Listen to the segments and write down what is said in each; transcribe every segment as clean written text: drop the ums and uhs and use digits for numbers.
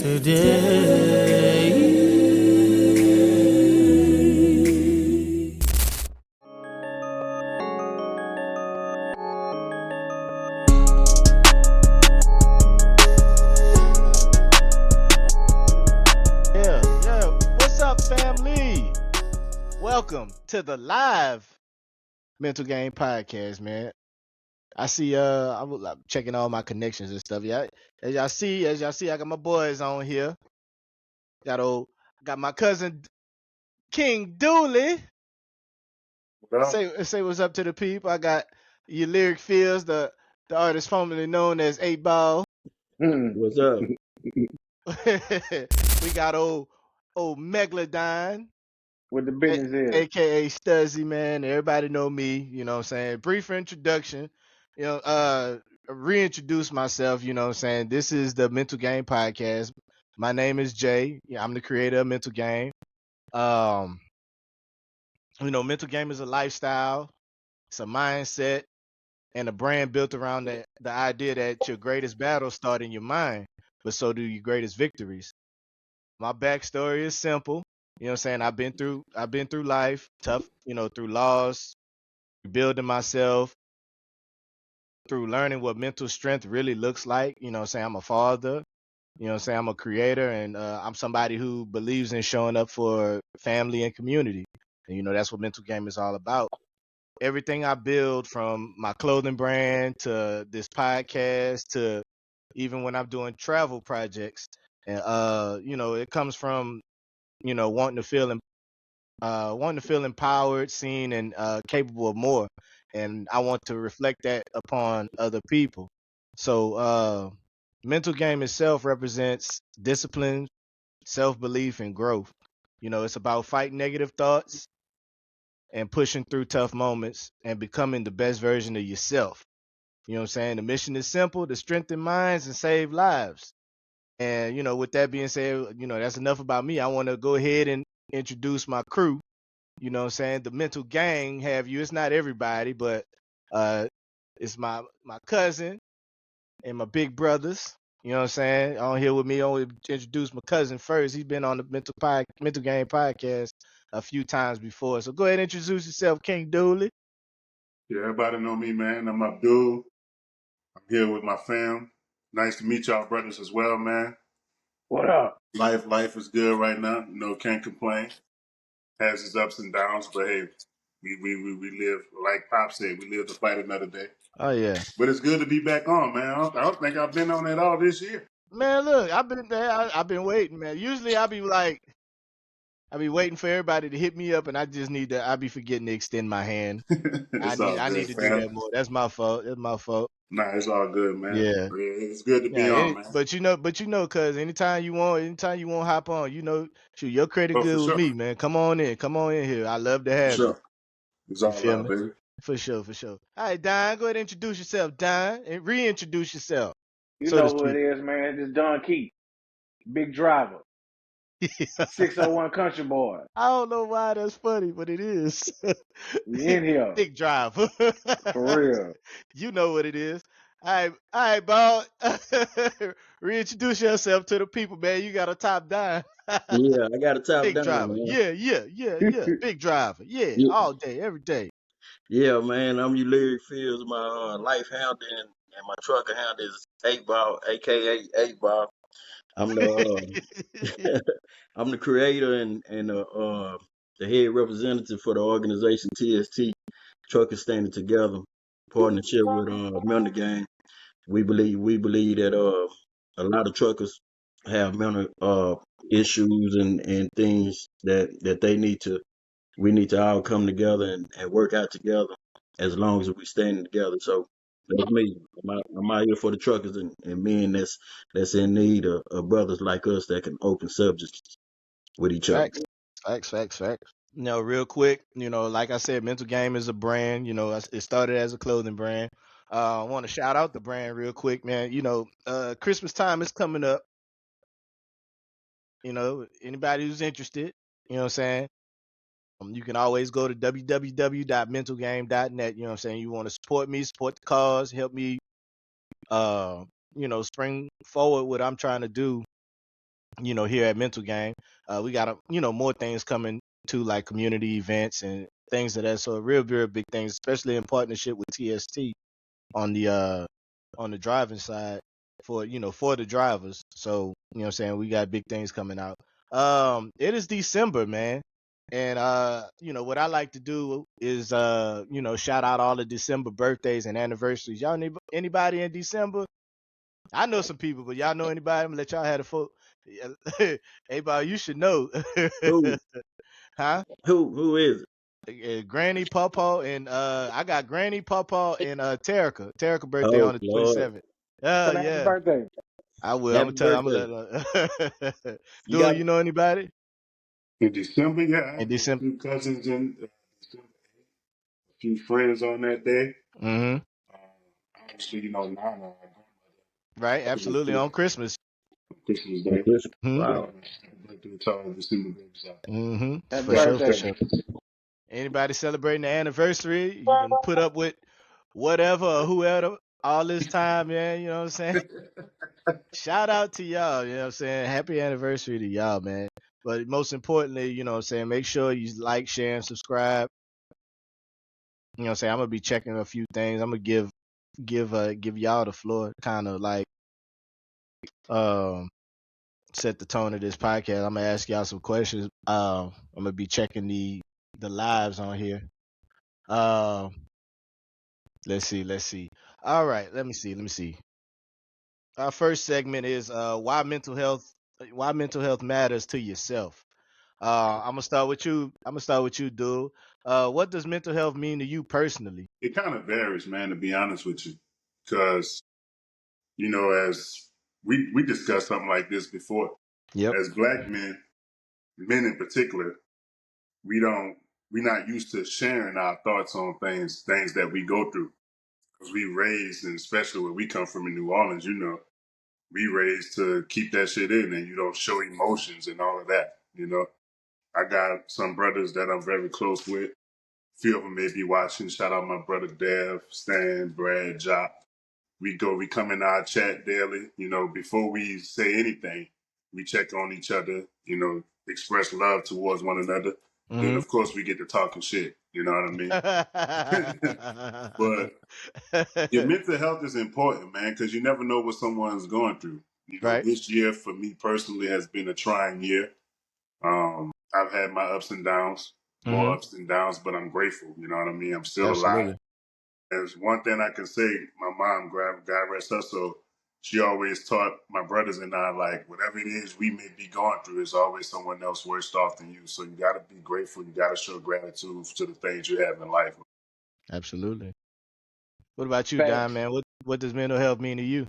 today. Yeah. What's up, family? Welcome to the live Mental Game Podcast, man. I see I'm checking all my connections and stuff. Yeah. As y'all see, I got my boys on here. Got my cousin King Dooley. Say what's up to the people. I got Ulerick Fields, the artist formerly known as 8 Ball. What's up? We got old Megalodon. What the business is? AKA Stuzzy, man. Everybody know me, you know what I'm saying? Brief introduction. Reintroduce myself, you know what I'm saying? This is the Mental Game Podcast. My name is Jay. Yeah, I'm the creator of Mental Game. Mental Game is a lifestyle, it's a mindset, and a brand built around the idea that your greatest battles start in your mind, but so do your greatest victories. My backstory is simple. You know what I'm saying? I've been through life, tough, through loss, building myself, through learning what mental strength really looks like. You know what I'm saying? I'm a father, you know what I'm saying? I'm a creator, and I'm somebody who believes in showing up for family and community. And that's what Mental Game is all about. Everything I build, from my clothing brand to this podcast to even when I'm doing travel projects, and it comes from wanting to feel empowered, seen, and capable of more. And I want to reflect that upon other people. So Mental Game itself represents discipline, self-belief, and growth. It's about fighting negative thoughts and pushing through tough moments and becoming the best version of yourself. You know what I'm saying? The mission is simple: to strengthen minds and save lives. And with that being said, that's enough about me. I want to go ahead and introduce my crew. You know what I'm saying? The Mental Gang have you. It's not everybody, but it's my cousin and my big brothers. You know what I'm saying? On here with me, I want to introduce my cousin first. He's been on the Mental Game Podcast a few times before. So go ahead and introduce yourself, King Dooley. Yeah, everybody know me, man. I'm Abdul. I'm here with my fam. Nice to meet y'all brothers as well, man. What up? Life is good right now. Can't complain. Has its ups and downs, but hey, we live, like Pop said, we live to fight another day. Oh yeah. But it's good to be back on, man. I don't think I've been on it all this year. Man, look, I've been there. I've been waiting, man. Usually I be waiting for everybody to hit me up, and I be forgetting to extend my hand. I need to do that more. That's my fault. Nah, it's all good, man. Yeah. It's good to be on, man. But cause anytime you want hop on, shoot, your credit good with me, man. Come on in here. I love to have you. It's all feel love, me? baby. For sure. All right, Don, go ahead and introduce yourself, Don, and reintroduce yourself. You know who it is, man. This Don Keith, big driver, 601 country boy. I don't know why that's funny, but it is. We in here. Big driver. For real. You know what it is. All right, Ball. Reintroduce yourself to the people, man. You got a top down. Yeah, I got a top Big down, driver. man. Yeah. Big driver. Yeah, all day, every day. Yeah, man. I'm Ulerick Fields. My life handle and my trucker handle is 8 Ball, aka 8 Ball. I'm the I'm the creator and the head representative for the organization TST, Truckers Standing Together, partnership with Mental Game. We believe that a lot of truckers have mental issues and things that we need to all come together and work out together as long as we standing together. So that's me. I'm out here for the truckers and men that's in need of brothers like us that can open subjects with each other. Facts. Real quick, like I said, Mental Game is a brand. It started as a clothing brand. I want to shout out the brand real quick, man. Christmas time is coming up. Anybody who's interested, you know what I'm saying? You can always go to www.mentalgame.net. You know what I'm saying? You want to support me, support the cause, help me, spring forward what I'm trying to do here at Mental Game. We got more things coming to, like community events and things of that sort. Real, real big things, especially in partnership with TST on the driving side for the drivers. So, we got big things coming out. It is December, man. And what I like to do is shout out all the December birthdays and anniversaries. Y'all need anybody in December? I know some people, but y'all know anybody? I'm gonna let y'all have the folk. Hey, Bob, you should know. Who Huh? who is it? Granny Pawpaw and I got Granny Pawpaw and Terica. Terica birthday Oh on the Lord. 27th. Tell her happy Yeah. birthday. I will. I'm Happy gonna tell. I'm birthday. gonna let. You Do got you know anybody In December, yeah, I in have a December? few cousins in December, a few friends on that day. Mm-hmm. Obviously, Nana, our Right. Absolutely. grandmother, On Christmas. Christmas on Day. Christmas? Mm-hmm. Yeah, Wow. man. Happy birthday to all the December babies out Mm-hmm. Happy For sure. For birthday. sure. Anybody celebrating the anniversary? You done put up with whatever or whoever all this time, man. You know what I'm saying? Shout out to y'all. You know what I'm saying? Happy anniversary to y'all, man. But most importantly, you know what I'm saying? Make sure you like, share, and subscribe. You know what I'm saying? I'm gonna be checking a few things. I'm gonna give y'all the floor, kind of like um set the tone of this podcast. I'm gonna ask y'all some questions. I'm gonna be checking the lives on here. Um, let's see. All right, let me see. Our first segment is why mental health matters to yourself. I'm gonna start with you. I'm gonna start with you, dude. What does mental health mean to you personally? there. It kind of varies, man, to be honest with you. Because, as we discussed something like this before, Yep. as black men, men in particular, we don't, we're not used to sharing our thoughts on things that we go through. Because we raised, and especially where we come from in New Orleans, we raised to keep that shit in and you don't show emotions and all of that. I got some brothers that I'm very close with. Few of them may be watching. Shout out my brother Dev, Stan, Brad, Jock. We come in our chat daily. Before we say anything, we check on each other, express love towards one another. Then Mm-hmm. of course we get to talking shit, you know what I mean? But your mental health is important, man, because you never know what someone's going through. Right. This year for me personally has been a trying year. I've had my ups and downs, more Mm-hmm. ups and downs, but I'm grateful. You know what I mean? I'm still alive. Absolutely. There's one thing I can say. My mom, God rest her soul, she always taught my brothers and I, like, whatever it is we may be going through, is always someone else worse off than you. So you got to be grateful. You got to show gratitude to the things you have in life. Absolutely. What about you, Don, Facts. man? What does mental health mean to you?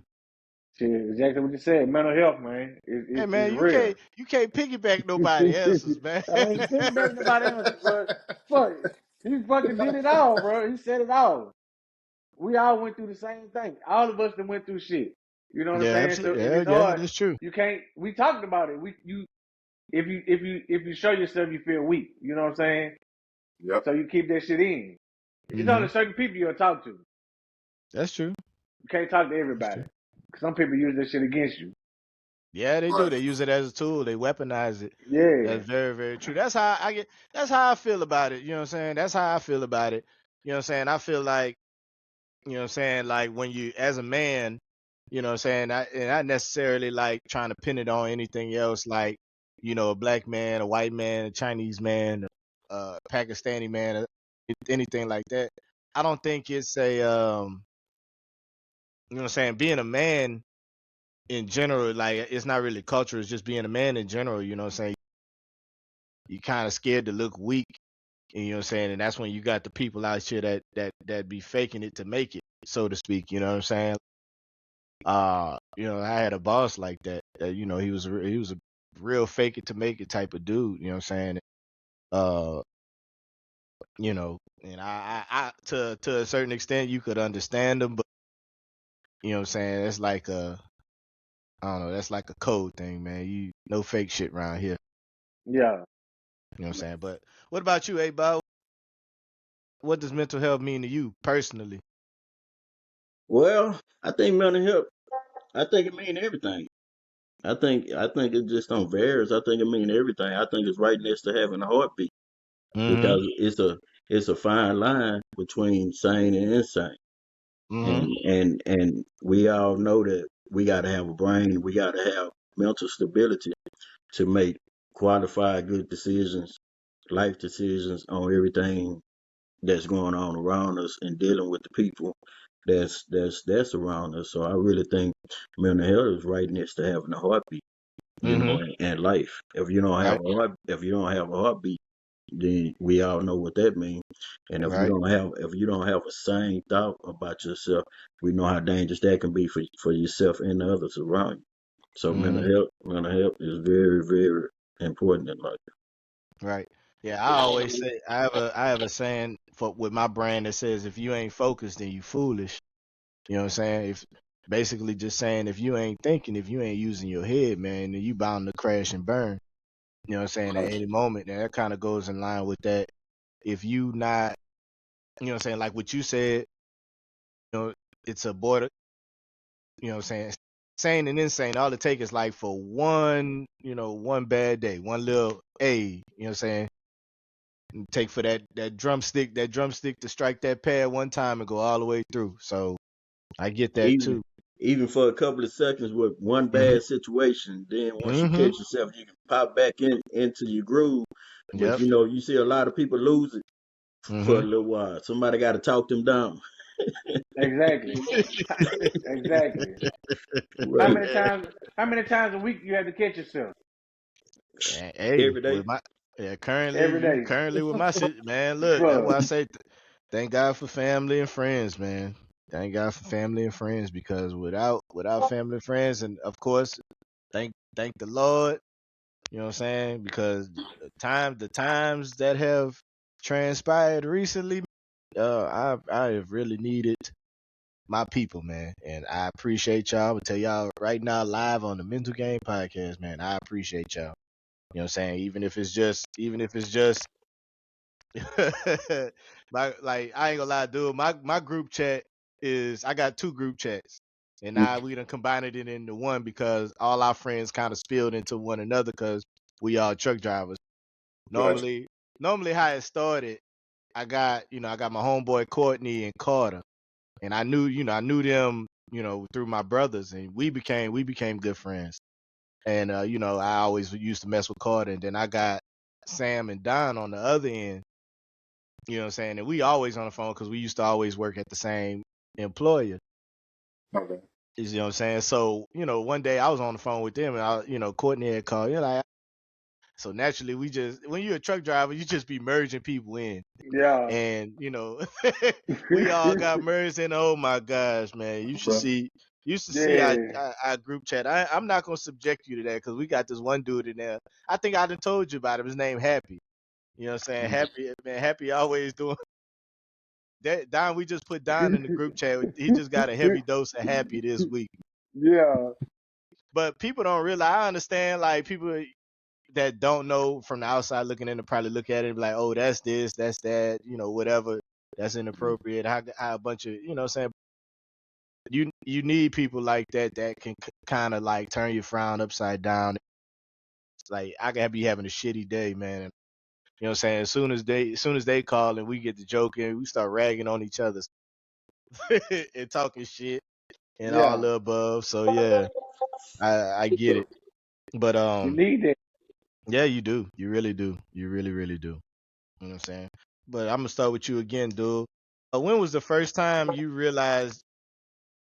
Shit, exactly what you said. Mental health, man, Hey, is man, you real. can't piggyback nobody else's, man. I ain't piggyback nobody else, but fuck, he fucking did it all, bro. He said it all. We all went through the same thing. All of us that went through shit. You know what I'm Yeah, saying? So, absolutely. and Yeah, it's yeah, hard. that's true. You can't. We talked about it. If you show yourself, you feel weak. You know what I'm saying? Yep. So you keep that shit in. It's Mm-hmm. only certain people you'll talk to. That's true. You can't talk to That's everybody. true. Some people use that shit against you. Yeah, they do. Right. They use it as a tool. They weaponize it. Yeah. That's very, very true. That's how I feel about it. You know what I'm saying? That's how I feel about it. You know what I'm saying? I feel like, you know what I'm saying, like when you as a man, you know what I'm saying, and not necessarily like trying to pin it on anything else, like, a black man, a white man, a Chinese man, a Pakistani man, anything like that. I don't think it's a you know what I'm saying, being a man in general, like it's not really culture, it's just being a man in general, you know what I'm saying? You kind of scared to look weak, and you know what I'm saying, and that's when you got the people out here that be faking it to make it, so to speak, you know what I'm saying? I had a boss like that, he was a real fake it to make it type of dude, you know what I'm saying? Uh, and I to a certain extent you could understand him, but you know what I'm saying, that's like I don't know, that's like a code thing, man. You no fake shit around here. Yeah. You know what I'm saying? But what about you, A-Bow? What does mental health mean to you personally? Well, I think mental health. I think it means everything. it just don't varies. I think it mean everything. I think it's right next to having a heartbeat Mm-hmm. because it's a fine line between sane and insane. Mm-hmm. And we all know that we got to have a brain. We got to have mental stability to make qualified good decisions, life decisions on everything that's going on around us and dealing with the people that's around us. So I really think mental health is right next to having a heartbeat, Mm-hmm. and life. If you don't have Right. a heartbeat, then we all know what that means. And Right. if you don't have a sane thought about yourself, we know how dangerous that can be for yourself and the others around you. So Mm-hmm. mental health is very, very important in life. Right. Yeah, I always say I have a saying for with my brand that says if you ain't focused then you foolish. You know what I'm saying? If basically just saying if you ain't thinking, if you ain't using your head, man, then you bound to crash and burn. You know what I'm saying? At Right. any moment. And that kind of goes in line with that. If you not, you know what I'm saying, like what you said, you know, it's a border, you know what I'm saying? Sane and insane, all it takes is like for one, one bad day, one little you know what I'm saying? Take for that drumstick to strike that pad one time and go all the way through. So I get that Even too. even for a couple of seconds with one Mhm. bad situation, then once you Mhm. catch yourself, you can pop back into your groove. But Yep. you see a lot of people lose it for a Mhm. little while. Somebody got to talk them down. Exactly. Exactly. How Right. many times? How many times a week you have to catch yourself? Hey, Every day. with my Every day, currently with my shit, man. Look, that's bro. why I say thank God for family and friends, man. Thank God for family and friends because without family and friends, and of course, thank the Lord. You know what I'm saying? Because the times that have transpired recently, I have really needed my people, man, and I appreciate y'all. I'm gonna tell y'all right now, live on the Mental Game Podcast, man. I appreciate y'all. You know what I'm saying? Even if it's just like I ain't gonna lie, dude. My group chat is I got two group chats. And now we done combined it into one because all our friends kind of spilled into one another because we all truck drivers. Gotcha. Normally how it started, I got my homeboy Courtney and Carter. And I knew them, through my brothers and we became good friends. And I always used to mess with Carter and then I got Sam and Don on the other end, you know what I'm saying? And we always on the phone because we used to always work at the same employer. Okay. You know what I'm saying? So, one day I was on the phone with them and Courtney had called. You're like, so naturally when you're a truck driver, you just be merging people in. Yeah. And, we all got merged in. Oh my gosh, man. Bro. You should see Yeah. our group chat. I'm not gonna subject you to that because we got this one dude in there. I think I done told you about him. His name Happy. You know what I'm saying? Happy man, Happy always doing that. Don, we just put Don in the group chat. He just got a heavy dose of Happy this week. Yeah. But people don't realize. I understand, like people that don't know from the outside looking in to probably look at it and be like, oh, that's this, that's that, whatever. That's inappropriate. How a bunch of, what I'm saying? You need people like that can kind of like turn your frown upside down. It's like I could be having a shitty day, man. You know what I'm saying? As soon as they call and we get to joking, we start ragging on each other and talking shit and all Yeah. the above. So yeah, I get it. But You need that. yeah, you do. You really do. You really, really do. You know what I'm saying? But I'm gonna start with you again, dude. When was the first time you realized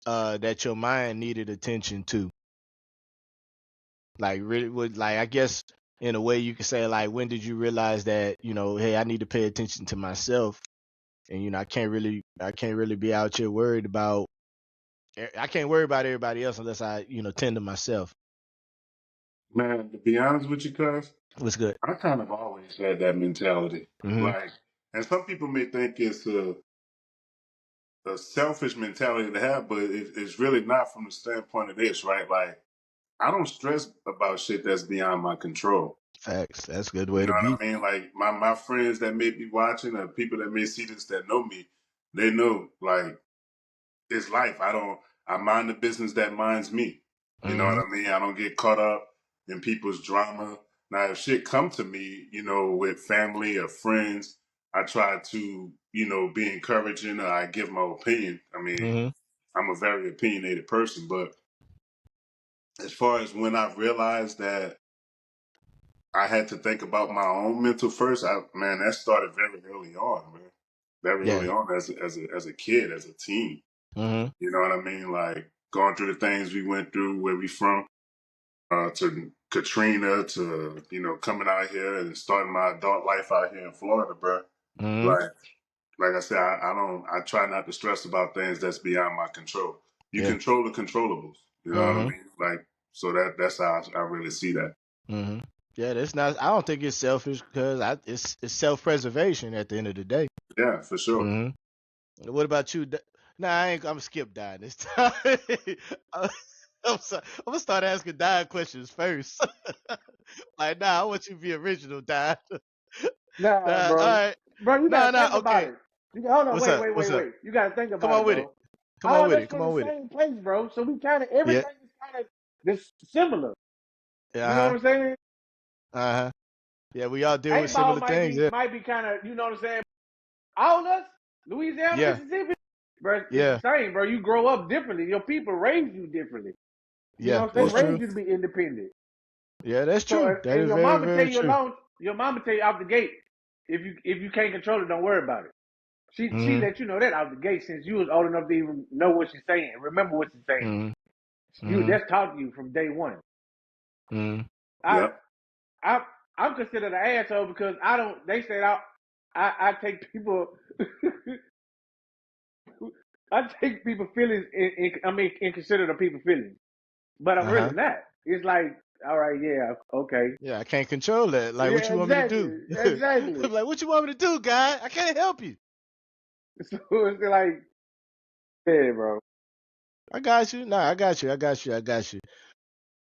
that your mind needed attention too? Like really would like I guess in a way you could say like when did you realize that, hey, I need to pay attention to myself and I can't really be out here worried about I can't worry about everybody else unless I, tend to myself. Man, to be honest with you, cuz, What's good? I kind of always had that mentality. Mhm. Like, and some people may think it's a selfish mentality to have, but it's really not from the standpoint of this, right? Like, I don't stress about shit that's beyond my control. Facts. That's a good You way know to be. what I mean? Like, my friends that may be watching or people that may see this that know me, they know, like, it's life. I mind the business that minds me. You know what I mean? I don't get caught up in people's drama. Now, if shit come to me, with family or friends, I try to, be encouraging or I give my opinion. I mean, I'm a very opinionated person, but as far as when I realized that I had to think about my own mental first, that started very early on, man. Very early on as a kid, as a teen. You know what I mean? Like going through the things we went through, where we from, to Katrina, to coming out here and starting my adult life out here in Florida, bro. Like I said, I try not to stress about things that's beyond my control. You control the controllables. You know what I mean? Like, so that's how I really see that. Yeah, that's not. I don't think it's selfish because it's self-preservation at the end of the day. Yeah, for sure. What about you? Nah, I ain't. I'm skip Don this time. I'm gonna start asking Don questions first. Like, nah, I want you to be original, Don. Nah, All bro. right. Bro, you gotta think about Okay. it. Hold on, What's up? What's up? wait. You gotta think Come about on it, with it. bro. Come on All with of it. us Come from on the with it. same place, bro. So we kind of Yeah. everything is kind of this similar. You know what I'm saying? Yeah, we all deal with 8 Ball similar things. Yeah. might be kind of, you know what I'm saying? All of us, Louisiana, Yeah. Mississippi, bro, it's Yeah. the same, bro. You grow up differently. Your people raise you differently. You know Yeah. what I'm saying? That's true. Raise you to be independent. Yeah, that's So true. That and is your very, mama tell very you true. your mama tell you out the gate, if you can't control it, don't worry about it. She let you know that out the gate since you was old enough to even know what she's saying, remember what she's saying. That's taught to you from day one. Yep. I'm considered an asshole because I don't. They said I take people. I take people feelings in consider the people feelings, but I'm really not. It's like, all right, yeah, okay, Yeah, I can't control that. Like, what yeah, you want me to do? exactly. I'm like, what you want me to do, guy? I can't help you. So it's like, yeah, bro. I got you. Nah, I got you.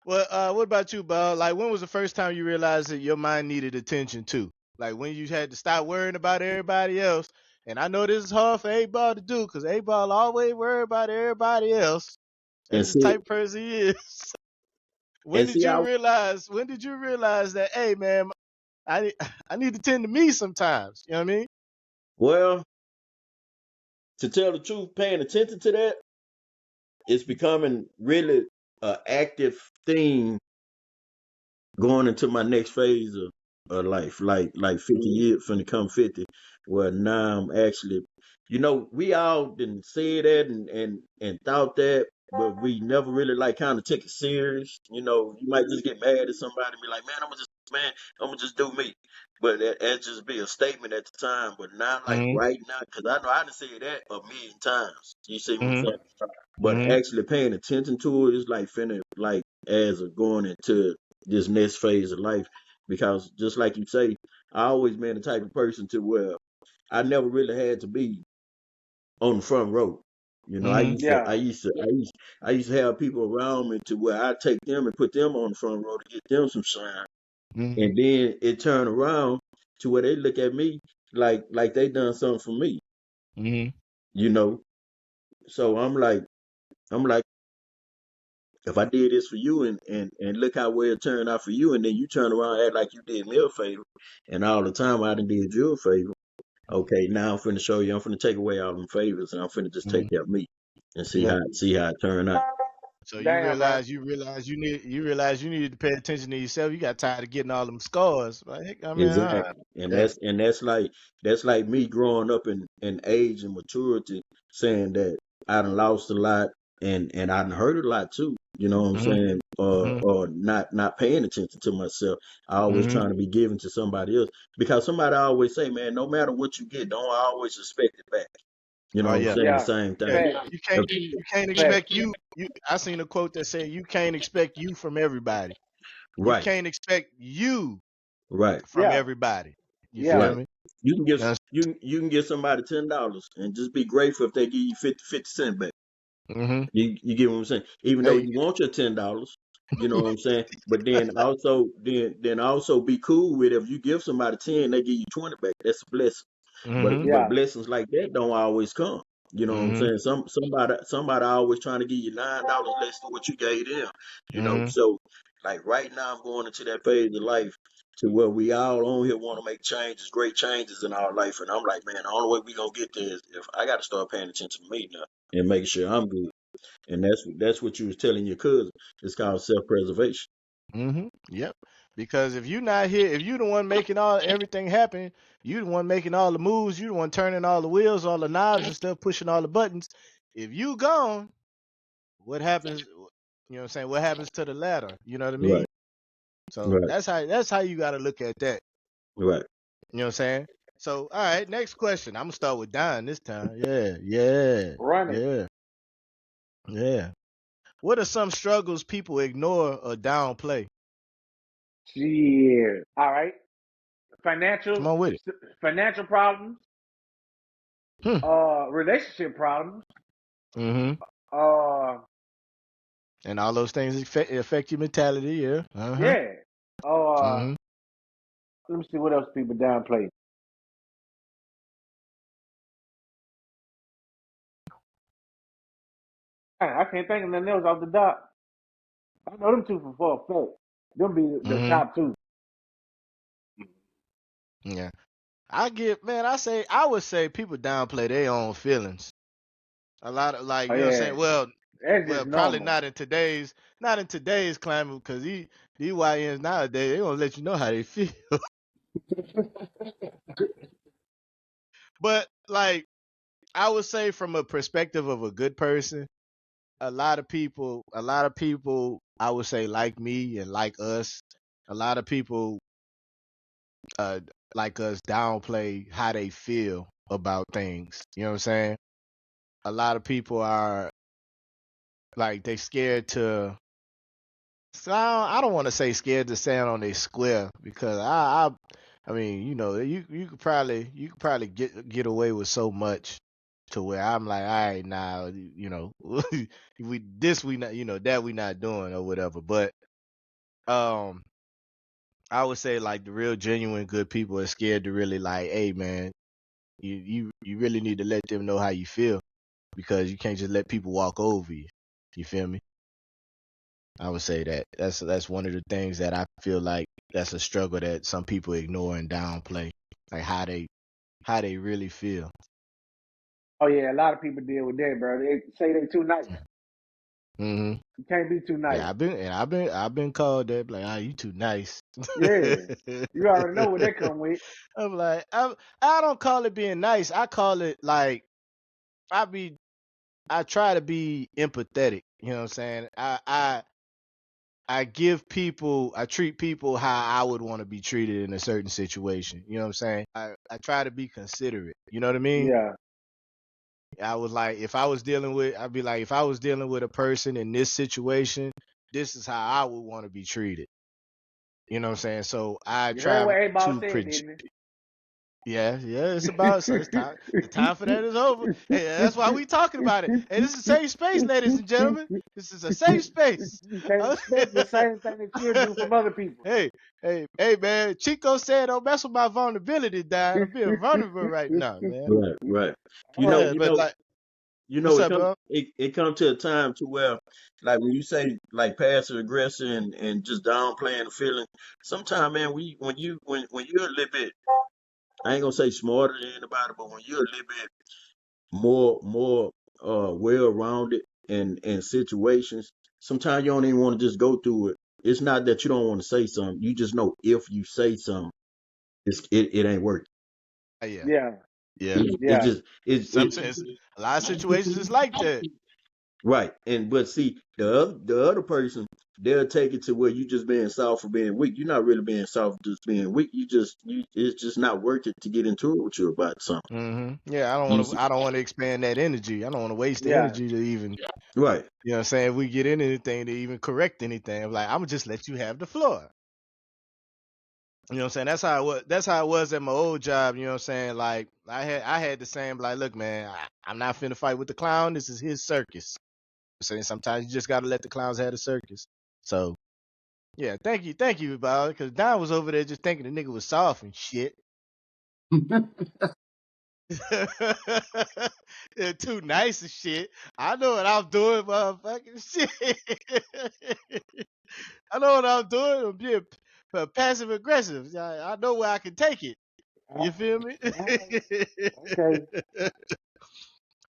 Well, what about you, Bob? Like, when was the first time you realized that your mind needed attention too? Like, when you had to stop worrying about everybody else. And I know this is hard for A-Ball to do because A-Ball always worry about everybody else. And That's the see, type of person he is. When and did see, you realize? When did you realize that, hey, man, I I need to tend to me sometimes? You know what I mean? well, to tell the truth, paying attention to that, it's becoming really an active thing going into my next phase of life, like 50 years finna come 50, where now I'm actually, we all didn't say that and thought that, but we never really like kind of took it serious. You might just get mad at somebody and be like, man, I'm gonna just do me. But that just be a statement at the time. But now, like right now, because I know I done said that a million times. You see what I'm saying? But actually paying attention to it is like finna, like, as of going into this next phase of life. Because just like you say, I always been the type of person to where I never really had to be on the front row. Yeah, I used to have people around me to where I take them and put them on the front row to get them some shine. And then it turned around to where they look at me like they done something for me. You know? So I'm like, if I did this for you and look how well it turned out for you, and then you turn around and act like you did me a favor, and all the time I done did you a favor. Okay, now I'm finna show you. I'm finna take away all them favors, and I'm finna just take care of me and see Yeah. how it turned out. So you damn, bro. realize you realize you needed to pay attention to yourself. You got tired of getting all them scars. Like, I mean, Exactly, and yeah. that's like me growing up in age and maturity, saying that I done lost a lot and I done hurt a lot too. You know what I'm saying? Or not paying attention to myself. I always trying to be giving to somebody else because somebody always say, man, no matter what you get, don't always expect it back. You know Oh what I'm yeah. saying? The Yeah, same Yeah. thing. facts, You can't facts. expect you. I seen a quote that said you can't expect you from everybody. You Right, can't expect you right, from Yeah, everybody. You yeah, feel right. me? You can give Yes. you can give somebody $10 and just be grateful if they give you 50 cents back. Mhm. You get what I'm saying? Even though Hey. you want your $10, you know what I'm saying? But then also be cool with if you give somebody 10, they give you 20 back. That's a blessing. But Mhm. but yeah, blessings like that don't always come. You know what I'm saying? Somebody always trying to give you $9 less than what you gave them. You know, so like right now I'm going into that phase of life to where we all on here want to make changes, great changes in our life. And I'm like, man, the only way we gonna get there is if I gotta start paying attention to me now and make sure I'm good. And that's what you was telling your cousin. It's called self-preservation. Yep. Because if you're not here, if you the one making everything happen, you the one making all the moves, you the one turning all the wheels, all the knobs and stuff, pushing all the buttons. If you gone, what happens? You know what I'm saying? What happens to the ladder? You know what I mean? Right, So right, that's how you got to look at that. right. You know what I'm saying? So all right, next question. I'm gonna start with Don this time. Yeah. What are some struggles people ignore or downplay? Shit. All right. Come on with it. Financial problems. Hmm. Relationship problems. Mm-hmm. Uh, And all those things affect your mentality. Yeah. Uh-huh. yeah. Uh, Mm-hmm. let me see what else people downplay. I can't think of nothing else off the dot. I know them two for a fact. Them be the Mm-hmm. top two. Yeah. I would say people downplay their own feelings. A lot of Oh you know what I'm yeah, saying? that's Well, just probably normal. not in today's climate because these YNs nowadays, they gonna let you know how they feel. But like I would say from a perspective of a good person, a lot of people I would say like me and like us, a lot of people uh like us downplay how they feel about things. You know what I'm saying? A lot of people are like they scared to. So I don't want to say scared to stand on their square because I mean you know you could probably get away with so much to where I'm like all right now you know we not you know that we not doing or whatever, but um I would say like the real genuine good people are scared to really like, hey man, you really need to let them know how you feel because you can't just let people walk over you. You feel me? I would say that that's one of the things that I feel like that's a struggle that some people ignore and downplay, like how they really feel. Oh yeah, a lot of people deal with that, bro. They say they too nice. Hmm. You can't be too nice. Yeah, I've been called that like, ah, you too nice. Yeah, you already know what that come with. I'm like, I don't call it being nice. I call it like I be I try to be empathetic. You know what I'm saying? I treat people how I would want to be treated in a certain situation. You know what I'm saying? I try to be considerate. You know what I mean? Yeah, I was like, I'd be like, if I was dealing with a person in this situation, this is how I would want to be treated. You know what I'm saying? So I you heard try what A-Ball to said, project. didn't Yeah, it's about so it's time. The time for that is over. Hey, that's why we talking about it. Hey, this is a safe space, ladies and gentlemen. This is a safe space. you can't expect the same thing that you do from other people. Hey, man. Chico said, "Don't mess with my vulnerability, Dad. I'm being vulnerable right now, man." Right, right. You know, Yeah, you but know, like, what's up, bro? it come to a time to where like when you say like passive aggressive and just downplaying the feeling, sometimes man when you're a little bit, I ain't gonna say smarter than anybody, but when you're a little bit more well rounded in situations, sometimes you don't even want to just go through it. It's not that you don't want to say something, you just know if you say something, it ain't working. Yeah, Yeah, yeah. It yeah, just it Sometimes a lot of situations is like that. right. And but see, the other person, they'll take it to where you just being soft for being weak. You're not really being soft, just being weak. It's just not worth it to get into it with you about something. Yeah, You see, I don't want to expand that energy. I don't want to waste the yeah. energy to even, right, you know what I'm saying, if we get in anything to even correct anything. I'm like, I'm gonna just let you have the floor. You know what I'm saying? That's how it was at my old job, you know what I'm saying? Like I had the same like, look, man, I'm not finna fight with the clown. This is his circus. I'm saying sometimes you just gotta let the clowns have the circus. So yeah, thank you, Bob, because Don was over there just thinking the nigga was soft and shit. They're too nice and shit. I know what I'm doing, motherfucking shit. I know what I'm doing. I'm being passive aggressive. I know where I can take it. You feel me? Okay.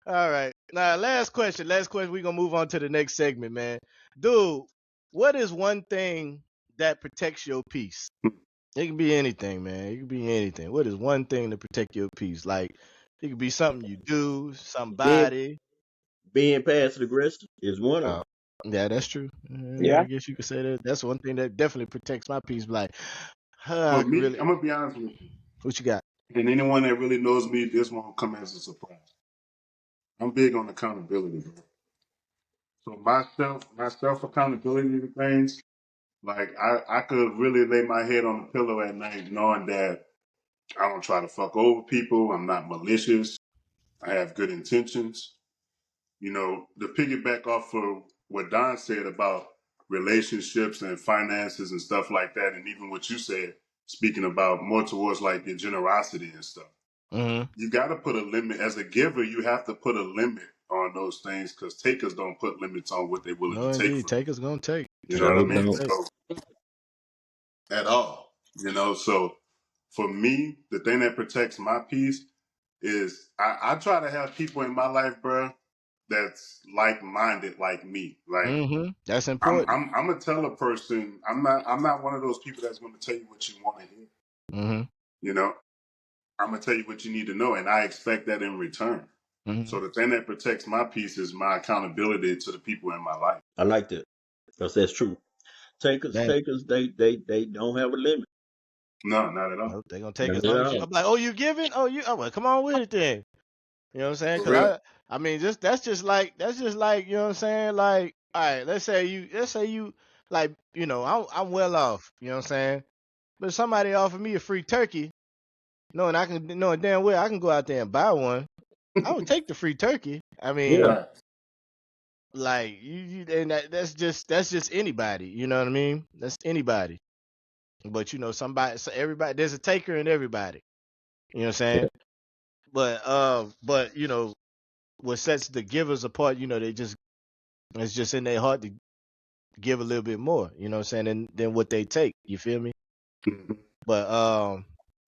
All right. Now, last question. We're going to move on to the next segment, man. Dude, what is one thing that protects your peace? It can be anything, man. It can be anything. What is one thing to protect your peace? Like, it could be something you do, Being somebody. being passive aggressive is one of them. Yeah, that's true. Yeah. I guess you could say that. That's one thing that definitely protects my peace. Like, For I me, really. I'm gonna be honest with you, What you got? and anyone that really knows me, this won't come as a surprise. I'm big on accountability, bro. So my self accountability to things, like I could really lay my head on the pillow at night knowing that I don't try to fuck over people. I'm not malicious. I have good intentions. You know, to piggyback off of what Don said about relationships and finances and stuff like that, and even what you said, speaking about more towards like your generosity and stuff. Mm-hmm. You got to put a limit. As a giver, you have to put a limit on those things because takers don't put limits on what they're willing No, to take indeed. from you. Takers gonna take. You know what I So Takers mean? gonna don't. take. So, at all. You know, so for me, the thing that protects my peace is I try to have people in my life, bro, that's like-minded like me. Like Mm-hmm. That's important. I'm gonna tell a person I'm not one of those people that's gonna tell you what you want to hear. Mm-hmm. You know, I'm gonna tell you what you need to know, and I expect that in return. Mm-hmm. So the thing that protects my peace is my accountability to the people in my life. I like that because that's true. Takers, Dang. they don't have a limit. No, not at all. Nope, they gonna take Not as at long as you. all. I'm like, oh, you giving? Oh, you. Oh, well, come on with it then. You know what I'm saying? For Cause real. I mean, that's just like you know what I'm saying? Like, all right, let's say you, like, you know, I'm well off. You know what I'm saying? But if somebody offered me a free turkey, knowing damn well I can go out there and buy one, I would take the free turkey. I Yeah. mean, Right. like and that's just anybody. You know what I mean? That's anybody. But you know, so everybody, there's a taker in everybody. You know what I'm saying? But you know, what sets the givers apart, you know, it's just in their heart to give a little bit more, you know what I'm saying, than what they take. You feel me? Mhm. But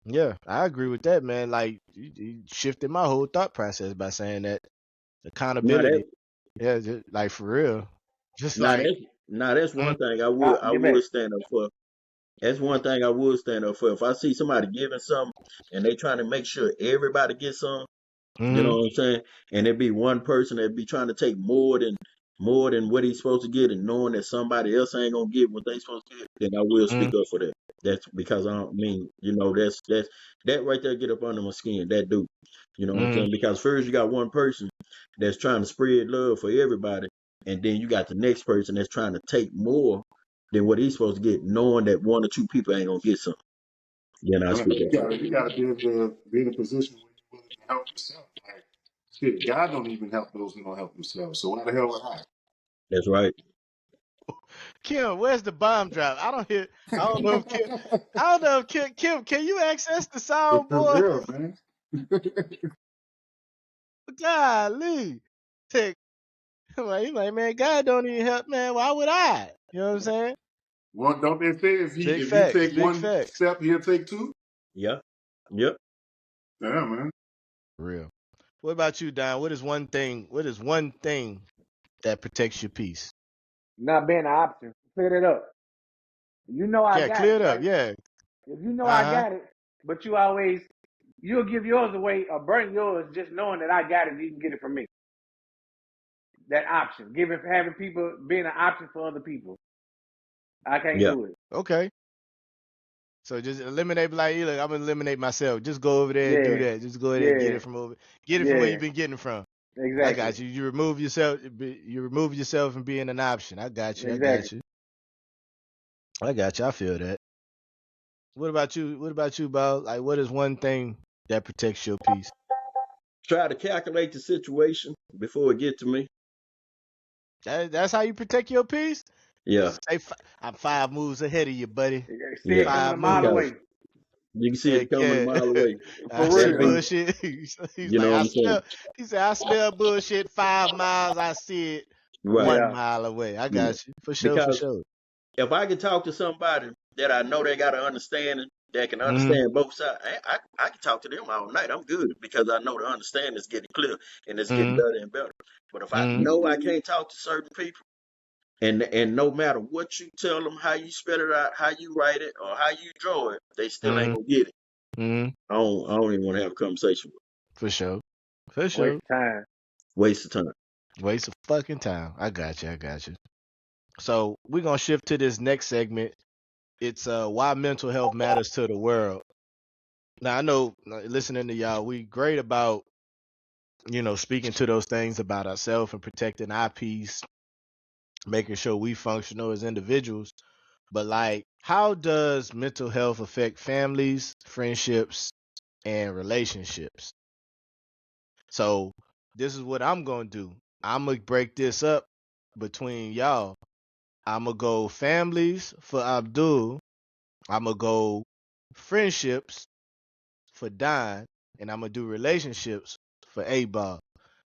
yeah, I agree with that, man. Like you shifted my whole thought process by saying that Now accountability. that Yeah, like for real. Just now like, that's now that's one thing I Get back. would stand up for. That's one thing I would stand up for. If I see somebody giving something and they trying to make sure everybody gets some, you know mm-hmm, what I'm saying? And it be one person that be trying to take more than what he's supposed to get, and knowing that somebody else ain't gonna get what they supposed to get, then I will mm-hmm, speak up for that. That's because I don't mean, you know, that's that right there get up under my skin. That dude, you know what I'm mm-hmm, saying? Because first you got one person that's trying to spread love for everybody, and then you got the next person that's trying to take more than what he's supposed to get, knowing that one or two people ain't gonna get something. Then I I mean, speak up. you gotta be able to be in a position where you're willing to help yourself. Like shit, God don't even help those who don't help themselves. So why the hell would I? That's right. Kim, where's the bomb drop? I don't know if Kim. I don't know if Kim, can you access the For soundboard? real, man. Golly. He's like, man, God don't even help, man. Why would I? You know what I'm saying? Well, don't they say Big if you facts, take big one facts. step, he'll take two? Yeah. Yep. Yeah, man. Real. What about you, Don? What is one thing that protects your peace? Not being an option. Clear it up. You know I Yeah, got clear it, it up. right? Yeah. If you know I Uh-huh. got it, but you'll give yours away or burn yours just knowing that I got it, you can get it from me. That option. Having people being an option for other people. I can't Yeah. do it. Okay. So just eliminate, like, look, I'm gonna eliminate myself. Just go over there and do Yeah. that. Just go there and Yeah. get it from where Yeah. you've been getting it from. I Exactly. got you. You remove yourself. You remove yourself from being an option. I got you. I Exactly. got you. I got you. I feel that. What about you? What about you, Bob? Like, what is one thing that protects your peace? Try to calculate the situation before it get to me. That's how you protect your peace. Yeah. Just say, I'm 5 moves ahead of you, buddy. See it Yeah. coming a Five mile moves. Because away. You can see Heck it coming a yeah. mile away. I For see That's real. how bullshit. He's you like, know what I'm saying. he said, I smell bullshit 5 miles. I see it Right. 1 mile away. I Yeah. got you. For sure, for Because sure. if I can talk to somebody that I know they got an understanding, that can Mm-hmm. understand both sides, I can talk to them all night. I'm good because I know the understanding is getting clear and it's getting Mm-hmm. better and better. But if I Mm-hmm. know I can't talk to certain people, and no matter what you tell them, how you spell it out, how you write it, or how you draw it, they still ain't Mm-hmm. gonna get it. Mm-hmm. I don't even want to have a conversation with For sure. For Waste sure. of time. them. Waste of time. Waste of fucking time. I got you. I got you. So we're gonna shift to this next segment. It's why mental health matters to the world. Now I know listening to y'all, we great about speaking to those things about ourselves and protecting our peace, making sure we functional as individuals. But like, how does mental health affect families, friendships, and relationships? So this is what I'm gonna do. I'm gonna break this up between y'all. I'm gonna go families for Abdul. I'm gonna go friendships for Don, and I'm gonna do relationships for A-Ball.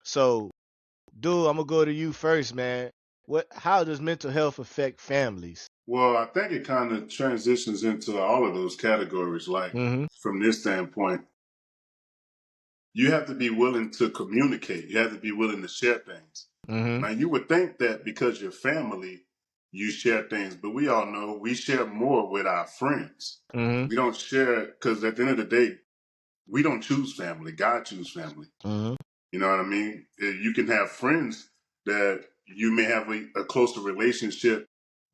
So, dude, I'm gonna go to you first, man. How does mental health affect families? Well, I think it kind of transitions into all of those categories. Like, Mm-hmm. from this standpoint, you have to be willing to communicate. You have to be willing to share things. Mm-hmm. Now, you would think that because you're family, you share things, but we all know we share more with our friends. Mm-hmm. We don't share because at the end of the day, we don't choose family. God chooses family. Mm-hmm. You know what I mean? You can have friends that you may have a closer relationship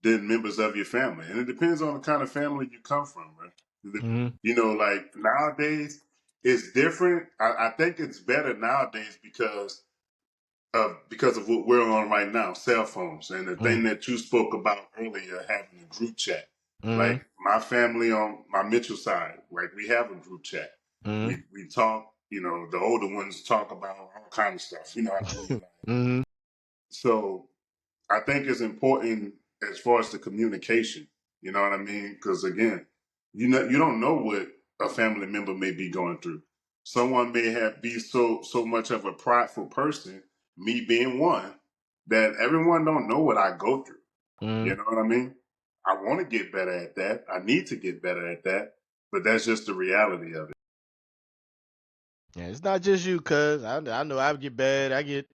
than members of your family. And it depends on the kind of family you come from, right? Mm-hmm. You know, like nowadays, it's different. I think it's better nowadays because of what we're on right now, cell phones, and the thing that you spoke about earlier, having a group chat. Mm-hmm. Like my family on my Mitchell side, like we have a group chat. Mm-hmm. We talk. You know, the older ones talk about all kind of stuff. You know what I mean? Mm-hmm. So I think it's important as far as the communication. You know what I mean? Because again, you don't know what a family member may be going through. Someone may be so much of a prideful person, me being one, that everyone don't know what I go through. Mm-hmm. You know what I mean? I want to get better at that. I need to get better at that. But that's just the reality of it. Yeah, it's not just you, cuz I know I get bad. I get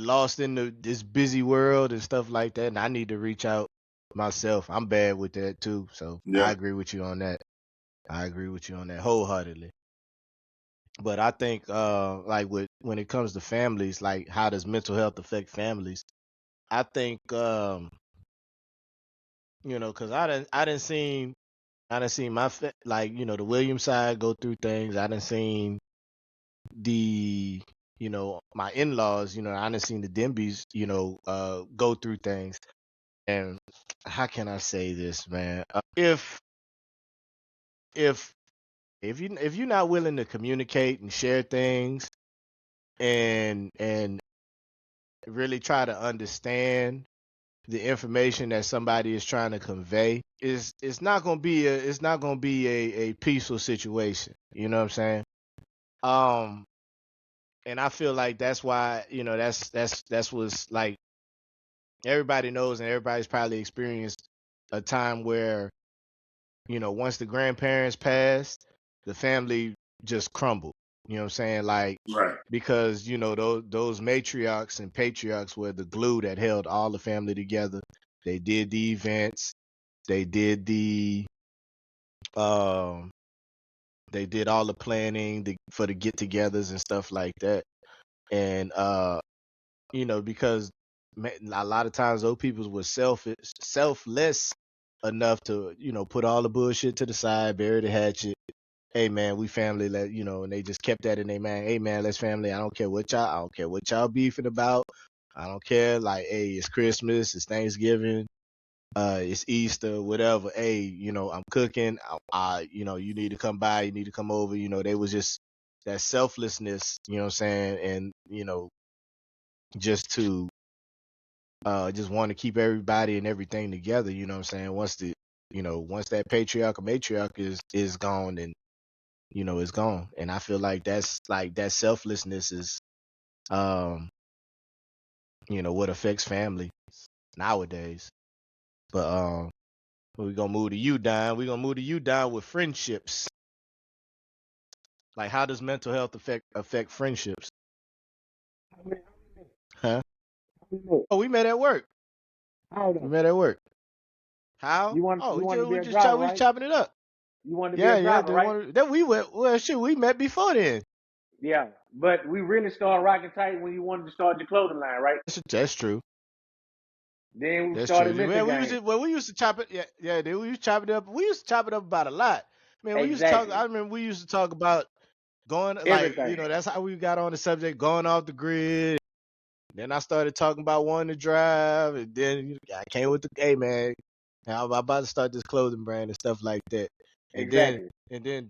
lost in this busy world and stuff like that, and I need to reach out myself. I'm bad with that too, so I Yeah. agree with you on that. I agree with you on that wholeheartedly. But I think like when it comes to families, like how does mental health affect families? I think cuz I didn't seen like the Williams side go through things. I didn't seen the my in-laws, I didn't seen the Denbys, go through things. And how can I say this, man? If if you're not willing to communicate and share things and really try to understand the information that somebody is trying to convey, it's not gonna be a peaceful situation. You know what I'm saying? Um, and I feel like that's why that's what's like everybody knows and everybody's probably experienced a time where once the grandparents passed, the family just crumbled. You know what I'm saying? Like, Right. because those matriarchs and patriarchs were the glue that held all the family together. They did the events, they did um they did all the planning for the get-togethers and stuff like that. And because a lot of times those people were selfless enough to put all the bullshit to the side, bury the hatchet. Hey man, we family. And they just kept that in their mind. Hey man, let's family. I don't care what y'all beefing about. I don't care. Like, hey, it's Christmas, it's Thanksgiving, it's Easter, whatever. Hey, I'm cooking. You need to come by. You need to come over. They was just that selflessness. You know what I'm saying? And just to just want to keep everybody and everything together. You know what I'm saying? Once once that patriarch or matriarch is gone, then it's gone. And I feel like that's like that selflessness is what affects family nowadays. But we're gonna move to you, Don. We're gonna move to you, Don, with friendships. Like, how does mental health affect friendships? Huh? Oh, we met at work. We met at work. How? You want to be we a just driver, we right? chopping it up. You want to be a driver, right? Then we went. Well, shit, we met before then. Yeah, but we really started rocking tight when you wanted to start your clothing line, right? That's true. Then we That's started true. mental We used to chop it. Yeah. Then we used to chop it up. We used to chop it up about a lot. Man, we used to talk. I remember we used to talk about going everything. that's how we got on the subject, going off the grid. Then I started talking about wanting to drive, and then I came with the, hey man, now I'm about to start this clothing brand and stuff like that. And Exactly. then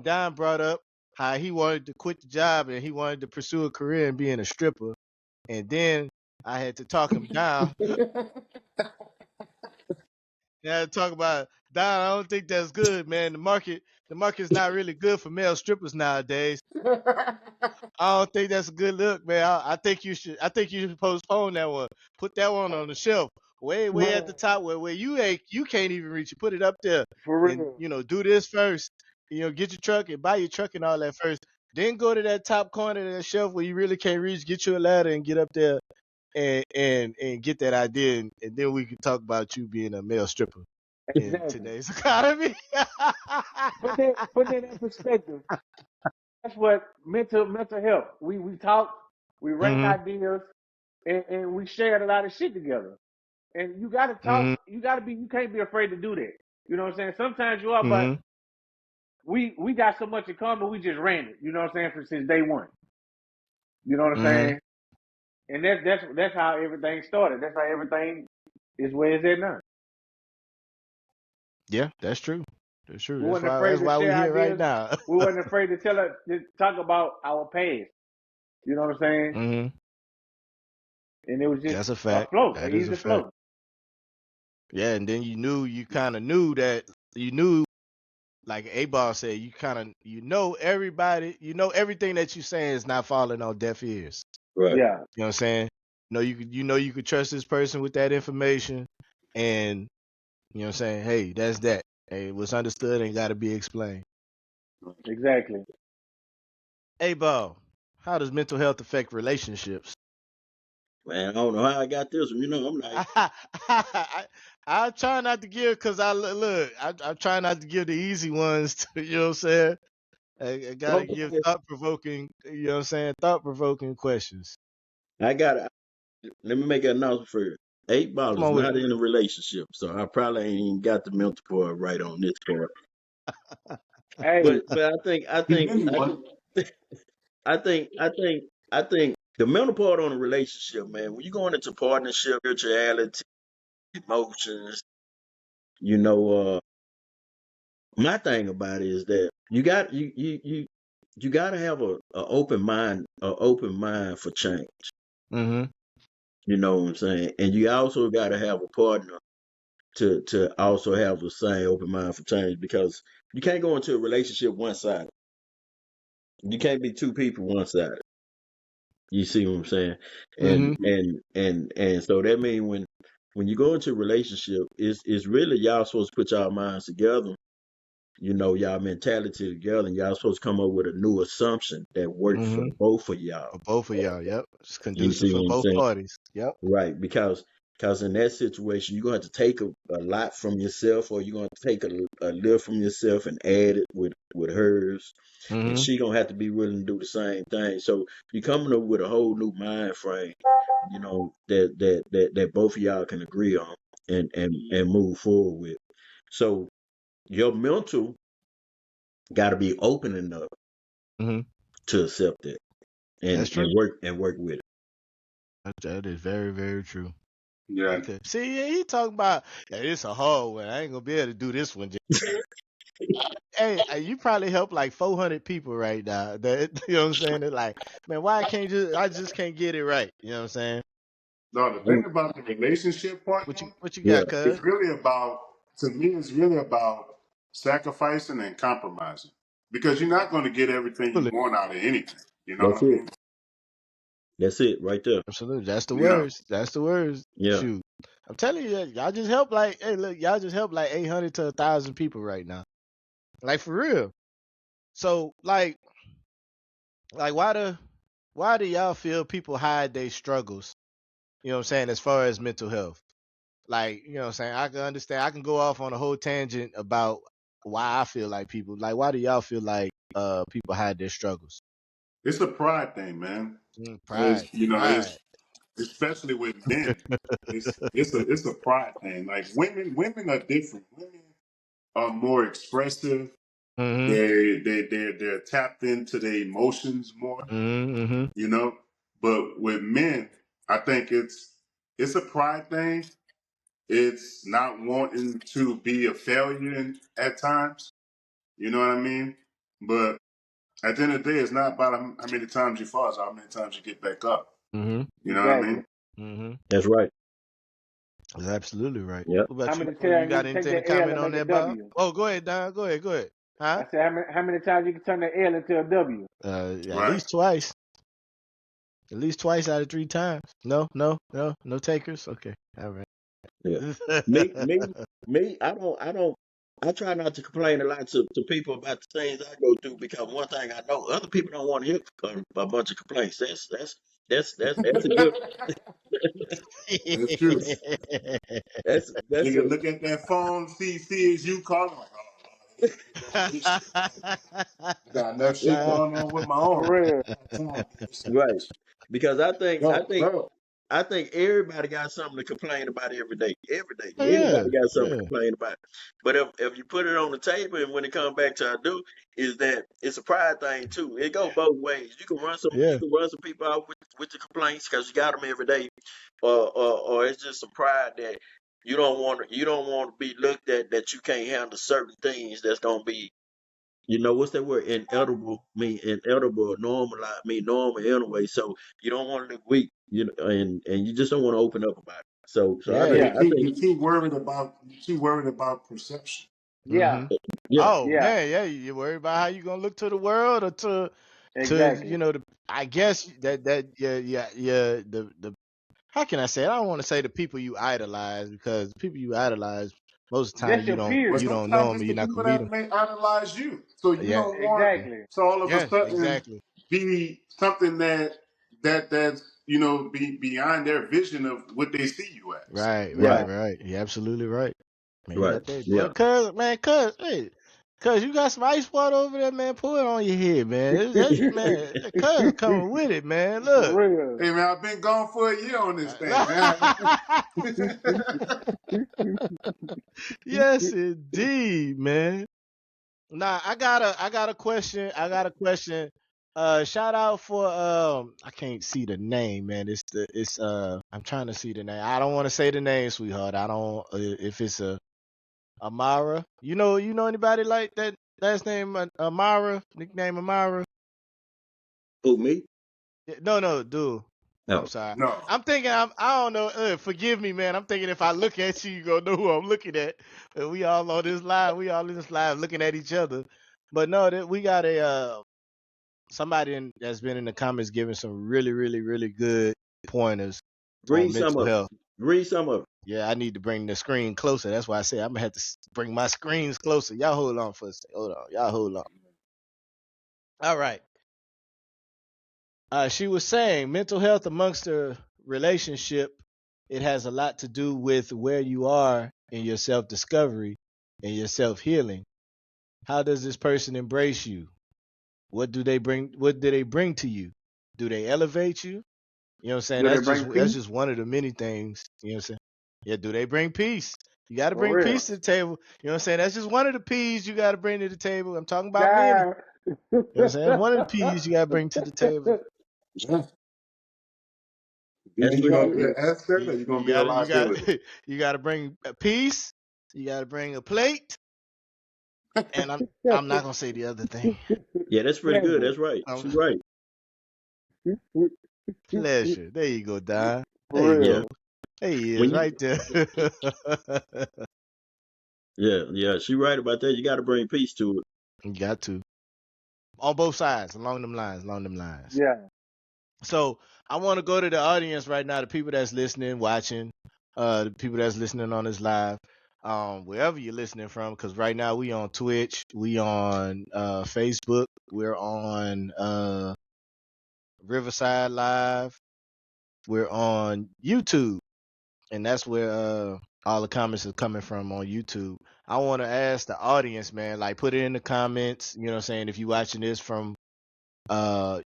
Don brought up how he wanted to quit the job and he wanted to pursue a career in being a stripper. And then I had to talk him down. I had to talk about, Don, I don't think that's good, man. The market's not really good for male strippers nowadays. I don't think that's a good look, man. I think you should postpone that one. Put that one on the shelf. Way at the top where you can't even reach it. Put it up there. For real. And do this first. Get your truck and buy your truck and all that first. Then go to that top corner of that shelf where you really can't reach, get you a ladder and get up there and get that idea, and then we can talk about you being a male stripper in today's economy. Put that in perspective. That's what mental health. We talked, we ran ideas, and we shared a lot of shit together. And you gotta talk. You can't be afraid to do that. You know what I'm saying? Sometimes you are, but we got so much in common. We just ran it. You know what I'm saying? Since day one. You know what I'm saying? And that's how everything started. That's how everything is where it's at now. Yeah, that's true. That's true. We wasn't afraid to share ideas. Right now. We wasn't afraid to talk about our past. You know what I'm saying? And it was just that's a fact. Float. That is a fact. Float. Yeah, and then you kind of knew that like A-Ball said, everybody, everything that you're saying is not falling on deaf ears. Right. Yeah. You know what I'm saying? You could trust this person with that information, and you know what I'm saying? Hey, that's that. Hey, what's understood ain't got to be explained. Exactly. A-Ball, how does mental health affect relationships? Man, I don't know how I got this one. I'm like, I try not to give, because I'm trying not to give the easy ones to, you know what I'm saying? I gotta give thought-provoking, you know what I'm saying? Thought-provoking questions. Let me make an announcement for you. 8 Ball is not in a relationship, so I probably ain't even got the mental part right on this part. Hey. But I think the mental part on a relationship, man, when you're going into partnership, spirituality, emotions, my thing about it is that you got to have an open mind for change. You know what I'm saying? And you also got to have a partner to also have the same open mind for change, because you can't go into a relationship one-sided. You can't be two people one-sided. You see what I'm saying? And so that means when you go into a relationship, it's really y'all supposed to put y'all minds together, y'all mentality together, and y'all supposed to come up with a new assumption that works for both of y'all. For both of y'all, yep. It's conducive for both parties. Yep. Right, because in that situation, you're going to have to take a lot from yourself, or you're going to take a little from yourself and add it with hers. And she going to have to be willing to do the same thing. So you're coming up with a whole new mind frame, that both of y'all can agree on and move forward with. So your mental got to be open enough to accept it and work with it. That is very, very true. Yeah. Okay. See, he talking about, it's a hard one. I ain't gonna be able to do this one. Hey, you probably help like 400 people right now. That, you know what I'm saying? They're like, man, why I just can't get it right. You know what I'm saying? No, the thing about the relationship part, what you got, cuz? it's really about to me, it's really about sacrificing and compromising because you're not going to get everything you want out of anything. You know That's what I it. mean? That's it right there. Absolutely. That's the You know, words. That's the words. Yeah. Shoot. I'm telling you, y'all just help like, hey, look, y'all just help like 800 to 1,000 people right now. Like for real. So like why do y'all feel people hide their struggles? You know what I'm saying, as far as mental health. Like, you know what I'm saying? I can understand. I can go off on a whole tangent about why I feel like people like why do y'all feel like people hide their struggles? it's a pride thing, man. Pride. Pride. It's especially with men. It's a pride thing. Like women are different. Women are more expressive. Mm-hmm. They're tapped into their emotions more. Mm-hmm. You know, but with men, I think it's a pride thing. It's not wanting to be a failure at times. You know what I mean? But at the end of the day, it's not about how many times you fall, it's how many times you get back up. Mm-hmm. You know what I mean? Mm-hmm. That's right. That's absolutely right. Yep. What about How you? many You times you got can take anything to that L comment and on make a that, Bob? W? Oh, go ahead, Don. Go ahead. Huh? I said, how many times you can turn that L into a W? At Right. least twice. At least twice out of 3 times. No takers. Okay, all right. Yeah. Me. I try not to complain a lot to people about the things I go through because one thing I know, other people don't want to hear a bunch of complaints. That's a good. That's true. That's Nigga, a look at that phone, see as you calling. Like, oh, let me go through this shit. I got enough shit going on with my own. For real. right because Go, bro. I think everybody got something to complain about every day. Every day, Yeah, everybody got something to yeah, complain about. But if you put it on the table, and when it comes back to Abdul, is that it's a pride thing too. It goes both ways. You can run some yeah, people out with the complaints because you got them every day, or it's just some pride that you don't want to be looked at that you can't handle certain things that's gonna be. What's that word? Inedible mean inedible, normal mean normal anyway. So you don't want to look weak, and you just don't want to open up about it. So yeah. Yeah. I think You're too worried about perception. Mm-hmm. Yeah. yeah, Oh Yeah. man, yeah. You worry about how you gonna look to the world or to Exactly. I guess that yeah the how can I say it? I don't want to say the people you idolize because the people you idolize most of the time Just your But you peers. don't know sometimes them it's and the you're not people gonna meet that them. may idolize you. So you Yeah, don't want Exactly. to all of a yeah, sudden exactly. be something that's be beyond their vision of what they see you as. right, Right. You're absolutely right. Man, you right, got that. yeah. Well, hey, cuz you got some ice water over there, man. Pour it on your head, man. Man, that cuz coming with it, man. For Look. real. Hey man, I've been gone for a year on this thing, man. Yes, indeed, man. Nah, I got a question. Shout out for I can't see the name, man. It's I'm trying to see the name. I don't want to say the name, sweetheart. I don't if it's a Amara. You know anybody like that last name Amara, nickname Amara? Who me? No, dude. I'm No. sorry. No. I'm thinking I don't know. Forgive me, man. I'm thinking if I look at you, you gonna know who I'm looking at. We all on this live. We all in this live looking at each other. But no, that we got a somebody that's been in the comments giving some really, really, really good pointers on Read some mental of it. health. Read some of it. Yeah, I need to bring the screen closer. That's why I say I'm gonna have to bring my screens closer. Y'all hold on for a second. Hold on. Y'all hold on. All right. She was saying mental health amongst the relationship, it has a lot to do with where you are in your self discovery and your self healing. How does this person embrace you? What do they bring? What do they bring to you? Do they elevate you? You know what I'm saying? Do they That's bring just peace? one of the many things. You know what I'm saying? Yeah, do they bring peace? You got to For bring real. peace to the table. You know what I'm saying? That's just one of the peas you got to bring to the table. I'm talking about many. God. You know what I'm saying? That's one of the peas you got to bring to the table. Yeah. That's You pretty gonna be good. an expert or You, you gonna you be a got to you got liability? you got to bring a peace. You got to bring a plate, and I'm not gonna say the other thing. Yeah, that's pretty good. Pleasure. That's right. Um, She's right. pleasure. There you go, Don. There For you Yeah. go. real. There he is, When you right there. Yeah, she right about that. You got to bring peace to it. You got to. On both sides, along them lines. Yeah. So I want to go to the audience right now, the people that's listening, watching, the people that's listening on this live, wherever you're listening from, because right now we on Twitch, we on Facebook, we're on Riverside Live, we're on YouTube, and that's where all the comments are coming from on YouTube. I want to ask the audience, man, like put it in the comments, you know what I'm saying, if you're watching this from a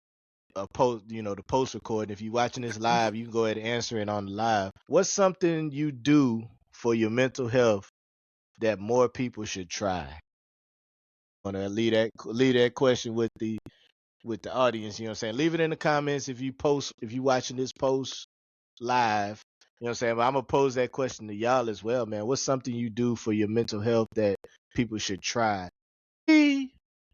post, the post recording. If you're watching this live, you can go ahead and answer it on the live. What's something you do for your mental health that more people should try? I want to leave that question with the audience. You know what I'm saying? Leave it in the comments if you watching this post live. You know what I'm saying? But I'm gonna pose that question to y'all as well, man. What's something you do for your mental health that people should try?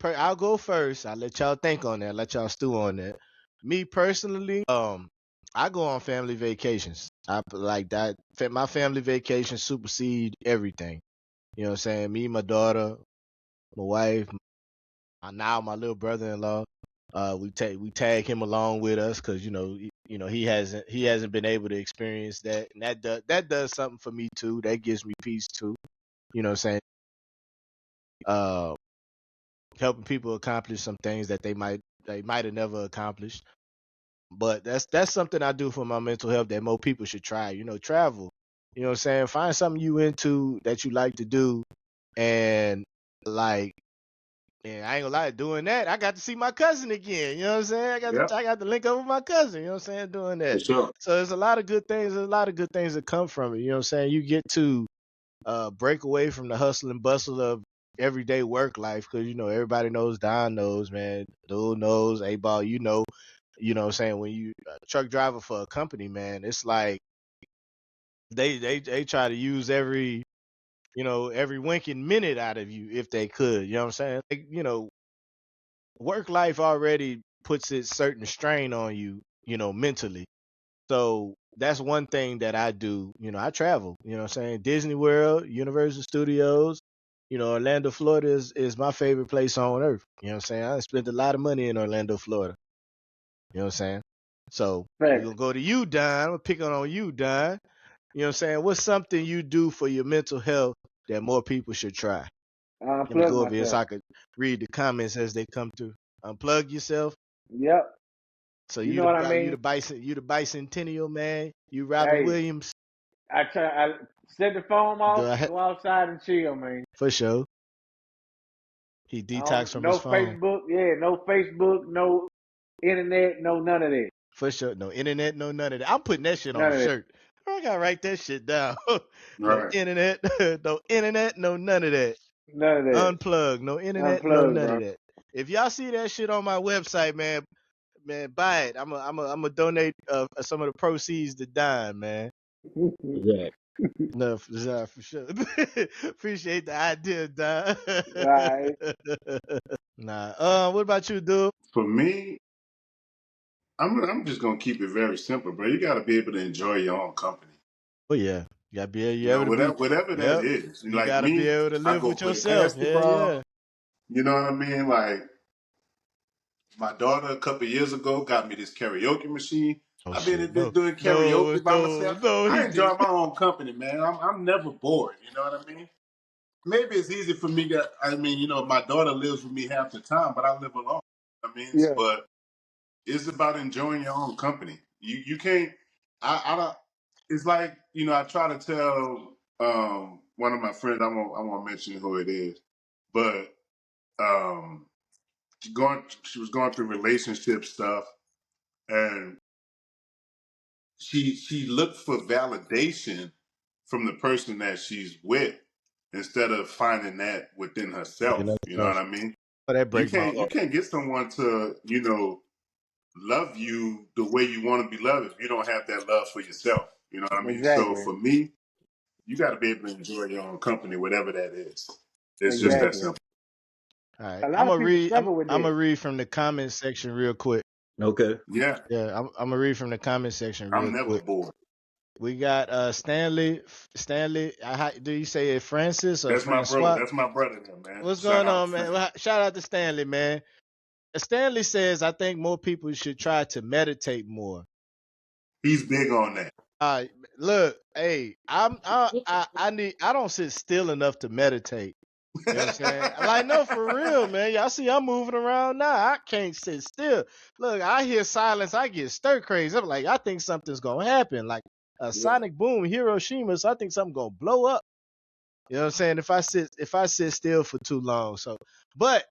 I'll go first. I'll let y'all think on that. Let y'all stew on that. Me personally, I go on family vacations. I like that. My family vacations supersede everything. You know what I'm saying? Me, my daughter, my wife, now my little brother-in-law. We tag him along with us because he hasn't been able to experience that, and that does something for me too. That gives me peace too. You know what I'm saying? Helping people accomplish some things that they might have never accomplished. But that's something I do for my mental health that more people should try. Travel. You know what I'm saying? Find something you into that you like to do, and like, and I ain't gonna lie, doing that, I got to see my cousin again. You know what I'm saying? I got to link up with my cousin. You know what I'm saying? Doing For that. sure. So there's a lot of good things. There's a lot of good things that come from it. You know what I'm saying? You get to break away from the hustle and bustle of everyday work life, because everybody knows, Don knows, man, Abdul knows, A-Ball, you know what I'm saying, when you truck driver for a company, man, it's like they try to use every winking minute out of you if they could. You know what I'm saying? Like, work life already puts its certain strain on you, mentally. So that's one thing that I do. I travel, what I'm saying? Disney World, Universal Studios, Orlando, Florida is my favorite place on earth. You know what I'm saying? I spent a lot of money in Orlando, Florida. You know what I'm saying? So we're Fact. going to go to you, Don. I'm going to pick on you, Don. You know what I'm saying? What's something you do for your mental health that more people should try? Let me Unplug go over here so myself. I could read the comments as they come through. Unplug yourself. Yep. So You know what I you mean? the bicentennial man. You Robin Hey, Williams. I set the phone off, Go ahead. go outside and chill, man. For sure. He detoxed from his No phone. Facebook, no Facebook, no internet, no none of that. For sure. No internet, no none of that. I'm putting that shit on None a of that. shirt. I gotta write that shit down. No Right. internet, no internet, no none of that. None of that. Unplug, no internet, no Unplug, none bro. of that. If y'all see that shit on my website, man, buy it. I'm a donate some of the proceeds to Dime, man. Exactly. No, for sure. Appreciate the idea, Dime. All right. Nah. What about you, dude? For me, I'm just gonna keep it very simple, bro. You gotta be able to enjoy your own company. Oh yeah, you gotta be able to be. Whatever that Yep. is. You Like gotta be me, able to I live go with play yourself. Yeah, basketball. yeah. You know what I mean? Like my daughter a couple years ago got me this karaoke machine. Oh I've been shit. in this No, doing no, karaoke by no, myself. no. I He enjoy did. my own company, man. I'm never bored. You know what I mean? Maybe it's easy for me to. I mean, my daughter lives with me half the time, but I live alone. I mean, Yeah. but it's about enjoying your own company. You can't. I don't. It's like I try to tell one of my friends. I won't mention who it is, but um, she was going through relationship stuff, and she looked for validation from the person that she's with instead of finding that within Within herself. You know what herself. I mean? Oh, that You break my can't you heart. can't get someone to love you the way you want to be loved if you don't have that love for yourself. You know what I mean? So Exactly. for me, you got to be able to enjoy your own company, whatever that is. It's just that Exactly. simple. All right. A I'm lot of gonna people read. struggle with I'm that. gonna read from the comment section real quick. Okay. Yeah, Yeah, I'm gonna read from the comment section real I'm never quick. bored. We got Stanley. Stanley, do you say it Francis or That's my brother. Francois? That's my brother there, man. What's Shout going out on, to man? Stan. Well, shout out to Stanley, man. Stanley says I think more people should try to meditate more. He's big on that. Look, hey, I don't sit still enough to meditate. You know what I'm saying? Like, no, for real, man. Y'all see I'm moving around now. I can't sit still. Look, I hear silence, I get stir crazy. I'm like, I think something's gonna happen. Like a sonic boom, Hiroshima, so I think something gonna blow up. You know what I'm saying? If I sit still for too long. So but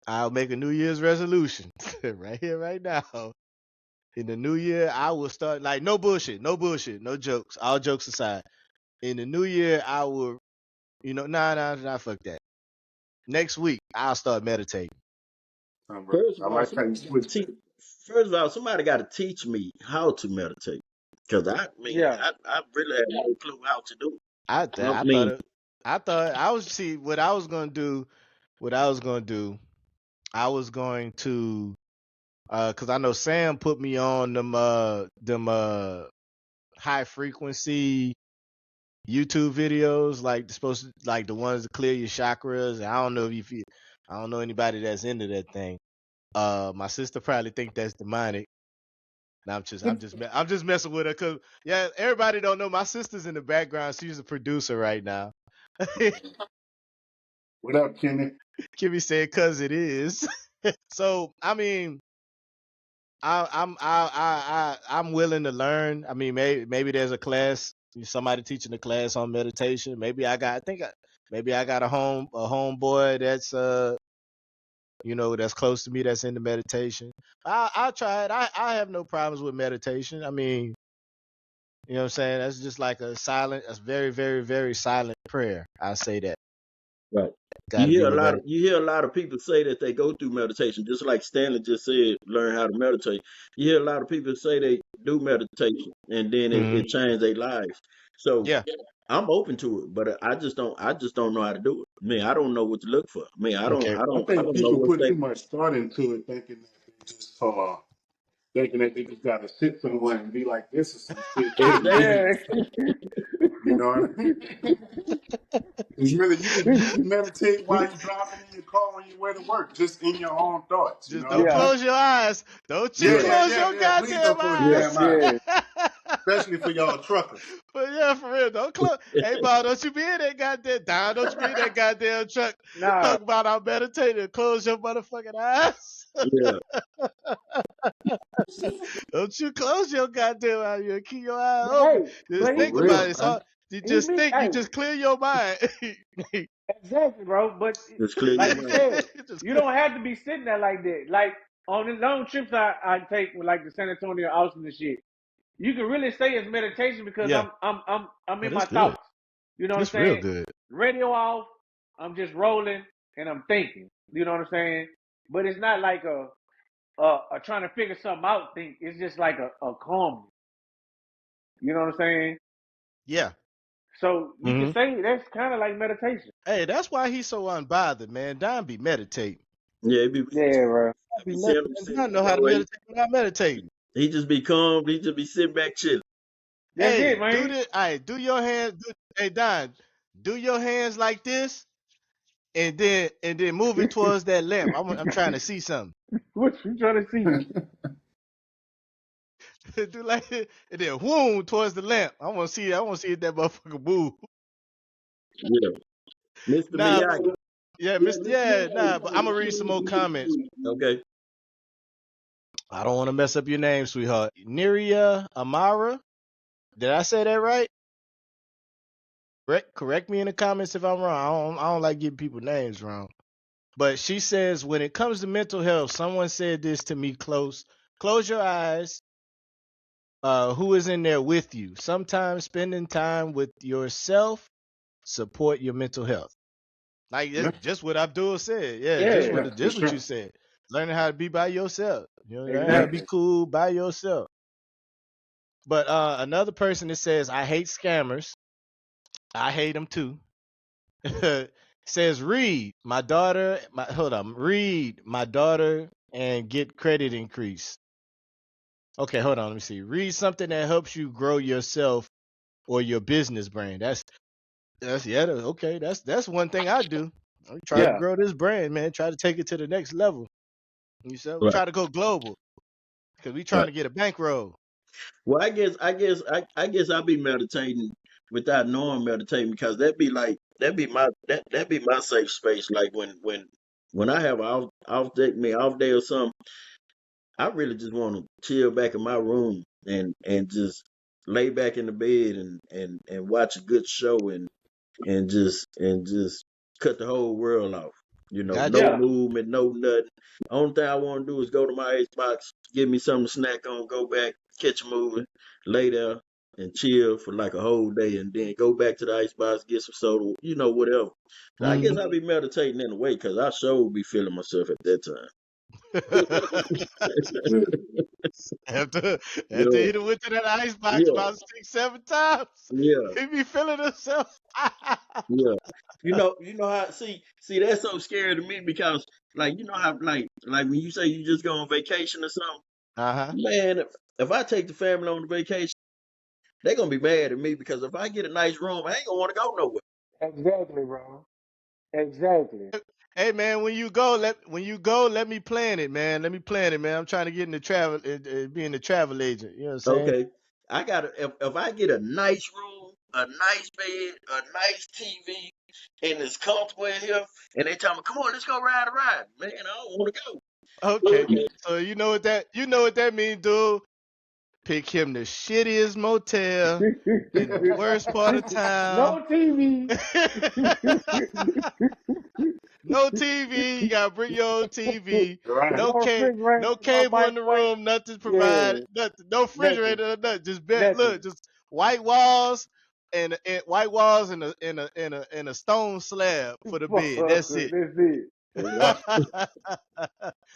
I'll make a New Year's resolution right here, right now. In the new year, I will start like no bullshit, no jokes. All jokes aside. In the new year, I will, nah, fuck that. Next week, I'll start meditating. First I of all, like how you switch that. somebody got to teach me how to meditate. Because I really have no clue how to do it. I thought I was see what I was gonna do. I was going to, cause I know Sam put me on them high frequency YouTube videos, like like the ones to clear your chakras. I don't know I don't know anybody that's into that thing. My sister probably think that's demonic. I'm just messing with her, cause yeah, everybody don't know my sister's in the background. She's a producer right now. What up, Kenny? Kimmy said, "Cause it is." So I mean, I'm willing to learn. I mean, maybe there's a class, somebody teaching a class on meditation. Maybe I got a homeboy that's that's close to me that's into meditation. I'll try it. I have no problems with meditation. I mean, you know what I'm saying? That's just like a very, very, very silent prayer. I say that. Right. Gotta be with better. You hear a lot of people say that they go through meditation, just like Stanley just said, learn how to meditate. You hear a lot of people say they do meditation and then it changed their lives. So yeah, I'm open to it, but I just don't know how to do it. I mean, I don't know what to look for. I mean, I don't okay. I know think people what put they. too much thought into it, thinking that they just thinking that they just gotta sit somewhere and be like, this is some shit. Exactly. Yeah. You know what I mean? Because really, you can meditate while you're driving in your car on your way to work, just in your own thoughts. You Just know what don't I mean? Yeah. close your eyes. Don't you Yeah. close your Please goddamn don't close your eyes. damn eyes, Yeah. especially for y'all truckers. But yeah, for real, don't close. Hey, Bob, don't you be in that goddamn down. Don't you be in that goddamn truck. Nah. Talk about I'm meditating. Close your motherfucking eyes. Yeah. Don't you close your goddamn eyes. You keep your eyes But open. hey, Just but For think real, about it. It's man. all, you he just be think. You hey, just clear your mind. exactly, bro. But Just clear your like you mind. said, Just you clear. don't have to be sitting there like that. Like on the long trips I take with like the San Antonio, Austin and shit. You can really say it's meditation because Yeah. I'm Oh, in that's my good. thoughts. You know what I'm It's real saying? good. Radio off, I'm just rolling and I'm thinking. You know what I'm saying? But it's not like a trying to figure something out thing. It's just like a calm. You know what I'm saying? Yeah. So you can hmm say that's kind of like meditation. Hey, that's why he's so unbothered, man. Don be meditating. Yeah, it be. Yeah, bro. I I be be seeing him meditating. sitting I know how to somewhere. meditate without meditating. He just be calm. He just be sitting back chilling. That's it, Hey, do man. this. Hey, do your hands. Hey, Don, do your hands like this, and then move it towards that lamp. I'm trying to see something. What you trying to see? Do like this, and then whoom towards the lamp. I want to see. If that motherfucker move. Yeah. Mr. Nah, Miyagi. yeah, Mr. Yeah, nah. But I'm gonna read some more comments. Okay. I don't want to mess up your name, sweetheart. Niria Amara. Did I say that right? Correct me in the comments if I'm wrong. I don't like getting people names wrong. But she says, when it comes to mental health, someone said this to me close. Close your eyes. Who is in there with you? Sometimes spending time with yourself support your mental health. Like Yeah, just what Abdul said. Yeah, Yeah, yeah, for just what sure. you said. Learning how to be by yourself. You know, learning how to be exactly. cool by yourself. But another person that says, I hate scammers. I hate them too. Says read my daughter. Read my daughter and get credit increase. Okay, hold on. Let me see. Read something that helps you grow yourself or your business brand. Okay. That's one thing I do. I try to Yeah. grow this brand, man. Try to take it to the next level. You said we Right. try to go global because we trying Right. to get a bankroll. Well, I guess I'll be meditating without knowing meditating because that'd be my safe space. Like when I have an off day or something, I really just want to chill back in my room and just lay back in the bed and watch a good show and just cut the whole world off. You know, Got no you. Yeah. movement, no nothing. Only thing I want to do is go to my Xbox, give me something to snack on, go back, catch a movie, lay there and chill for like a whole day, and then go back to the icebox, get some soda, whatever. So I guess I'll be meditating in a way because I sure will be feeling myself at that time. after after Yeah, he done went to that ice box yeah, about 6, 7 times, yeah, he be feeling himself. yeah. You know how see that's so scary to me because like how like when you say you just go on vacation or something, Uh-huh. man, if I take the family on the vacation, they're gonna be mad at me because if I get a nice room, I ain't gonna want to go nowhere. Exactly, bro. Exactly. Hey man, when you go, let me plan it, man. Let me plan it, man. I'm trying to get in the travel, being the travel agent. You know what I'm saying? Okay. I gotta if I get a nice room, a nice bed, a nice TV, and it's comfortable in here, and they tell me, come on, let's go ride a ride. Man, I don't wanna go. Okay. So you know what that means, dude. Pick him the shittiest motel in the worst part of town. No TV. No TV. You gotta bring your own TV. Right. No No refrigerator. no No cable in the microwave. room. Nothing Yeah. provided. Nothing. No Nothing. refrigerator. Nothing. Just Nothing. just white walls and white walls and a stone slab for the bed. That's it. That's it. Right.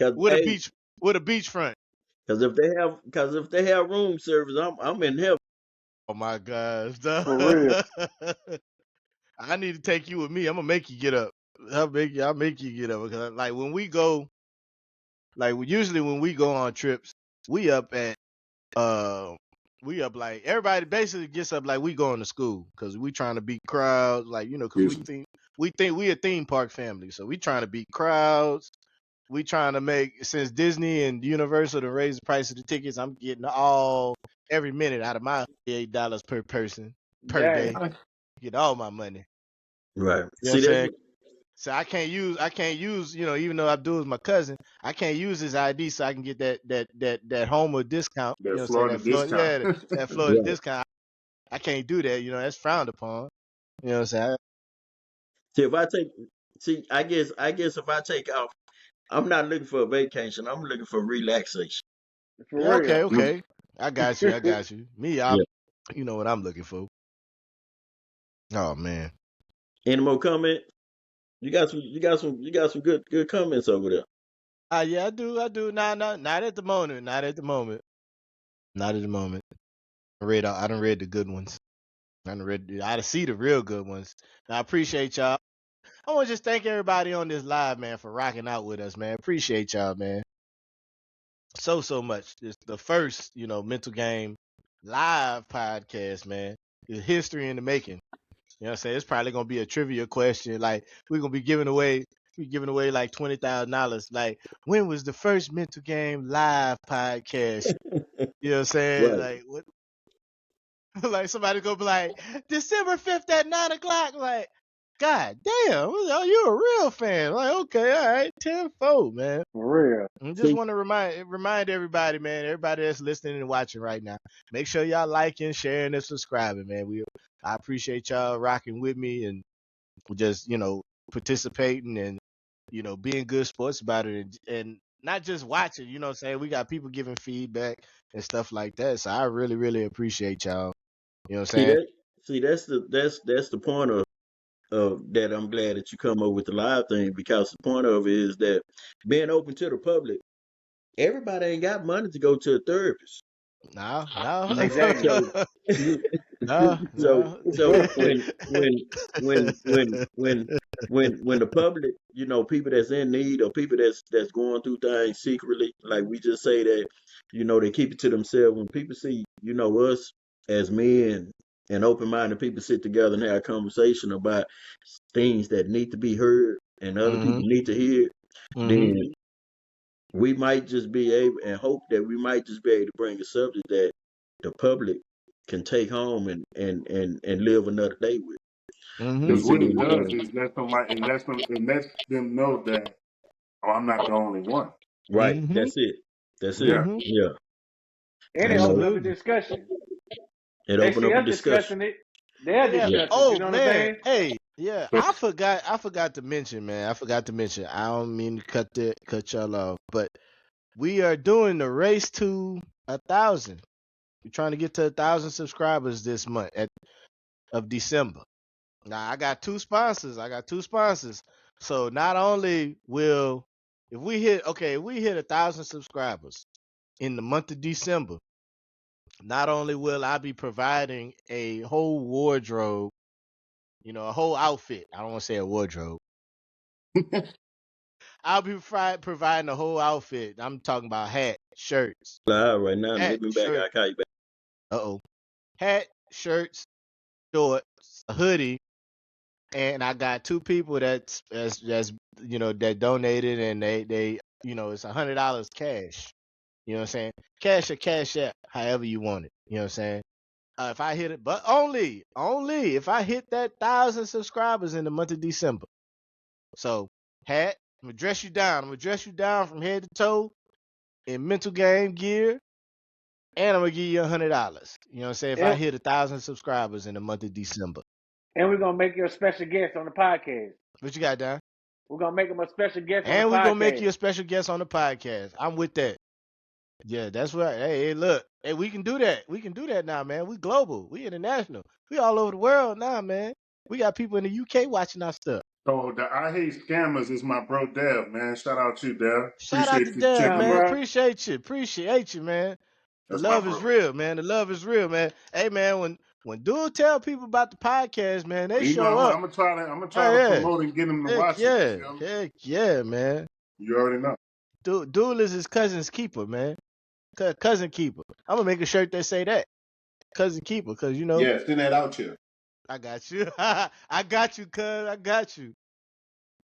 Cause with a hey, beach front. cause if they have room service, I'm in heaven. Oh my gosh. For real. I need to take you with me. I'm gonna make you get up. I'll make you get up because like when we go, usually when we go on trips, we up at we up like everybody basically gets up like we going to school because we trying to beat crowds, like because Yes. we think we a theme park family, so we trying to beat crowds. We trying to make, since Disney and Universal to raise the price of the tickets, I'm getting every minute out of my $8 per person per day. Dang. Get all my money. Right. You know what I'm See that's saying? So I can't use, even though Abdul is my cousin, I can't use his ID so I can get that Homer discount. You That know what I'm saying? Florida That Florida, discount. that Florida right. discount. I can't do that. That's frowned upon. You know what I'm saying? See if I take see, I guess if I take off, I'm not looking for a vacation. I'm looking for relaxation. Yeah, For real. okay. I got you. I got you. Me, Yeah. you know what I'm looking for. Oh man. Any more comment? You got some good comments over there. Yeah, I do. Not at the moment. Not at the moment. Not at the moment. I done read the good ones. I done see the real good ones. And I appreciate y'all. I want to just thank everybody on this live, man, for rocking out with us, man. Appreciate y'all, man. So much. It's the first, Mental Game live podcast, man. It's history in the making. You know what I'm saying? It's probably gonna be a trivia question. Like we're gonna be giving away like $20,000. Like, when was the first Mental Game live podcast? You know what I'm saying? Right. Like what like somebody gonna be like, December 5th at 9 o'clock. Like, God damn, oh, you a real fan. Like, okay, all right, tenfold, man. For real. I just See, want to remind everybody, man, everybody that's listening and watching right now, make sure y'all liking, sharing, and subscribing, man. I appreciate y'all rocking with me and just, participating and, being good sports about it and not just watching, you know what I'm saying? We got people giving feedback and stuff like that. So I really, really appreciate y'all. You know what I'm see saying? that see that's the point of that. I'm glad that you come up with the live thing because the point of it is that being open to the public, everybody ain't got money to go to a therapist. No. Exactly. So no. so when when the public, people that's in need or people that's going through things secretly, like we just say that, they keep it to themselves. When people see, us as men and open-minded people sit together and have a conversation about things that need to be heard and other people need to hear, then we might just be able and hope that we might just be able to bring a subject that the public can take home and live another day with. Because what it does is it lets them know that, oh, I'm not the only one. Right. That's it. Yeah. Yeah. And it opens up a discussion. It They opened see up a us discussion. discussing it. They're discussing. Oh You know what man, I'm saying? hey, yeah, I forgot to mention, man. I don't mean to cut y'all off, but we are doing the race to 1,000. We're trying to get to 1,000 subscribers this month of December. Now I got two sponsors. So not only will if we hit 1,000 subscribers in the month of December, not only will I be providing a whole wardrobe, a whole outfit. I don't want to say a wardrobe. I'll be providing a whole outfit. I'm talking about hat, shirts. Right now, Hat, hit me back. shirt. I call you back. Hat, shirts, shorts, a hoodie, and I got two people that's that donated, and they it's $100 cash. You know what I'm saying? Cash or cash app, however you want it. You know what I'm saying? If I hit it, but only if I hit that 1,000 subscribers in the month of December. So, hat, I'm gonna dress you down. I'm gonna dress you down from head to toe in mental game gear, and I'm gonna give you $100. You know what I'm saying? If I hit 1,000 subscribers in the month of December. And we're gonna make you a special guest on the podcast. What you got, Don? We're gonna make him a special guest on the podcast. And we're gonna make you a special guest on the podcast. I'm with that. Yeah, that's right. Hey, look. Hey, we can do that. We can do that now, man. We global. We international. We all over the world now, man. We got people in the UK watching our stuff. So the I Hate Scammers is my bro Dev, man. Shout out to you, Dev. Shout out to Dev, man. Appreciate you, man. The love is real, man. The love is real, man. Hey, man, when dude tell people about the podcast, man, they show up. I'm gonna try to promote and get them to watch it. Heck yeah, man. You already know. Dude is his cousin's keeper, man. Cousin keeper. I'm gonna make a shirt that say that. Cousin keeper, cause Yeah, send that out here. I got you. I got you, cuz. I got you.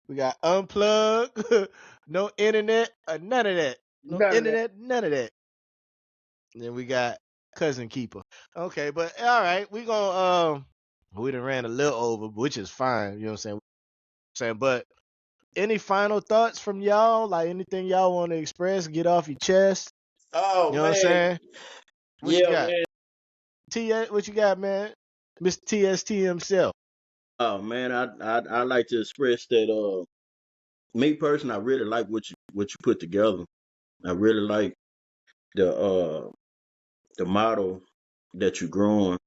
We got unplug, no internet, or none of that. None of that. And then we got cousin keeper. Okay, but all right, we gonna we done ran a little over, which is fine. You know what I'm saying? But any final thoughts from y'all? Like anything y'all want to express, get off your chest? Oh, you know what I'm saying? What you got? Man. What you got, man? Mr. TST himself. Oh man, I like to express that. Me personally, I really like what you put together. I really like the model that you're growing,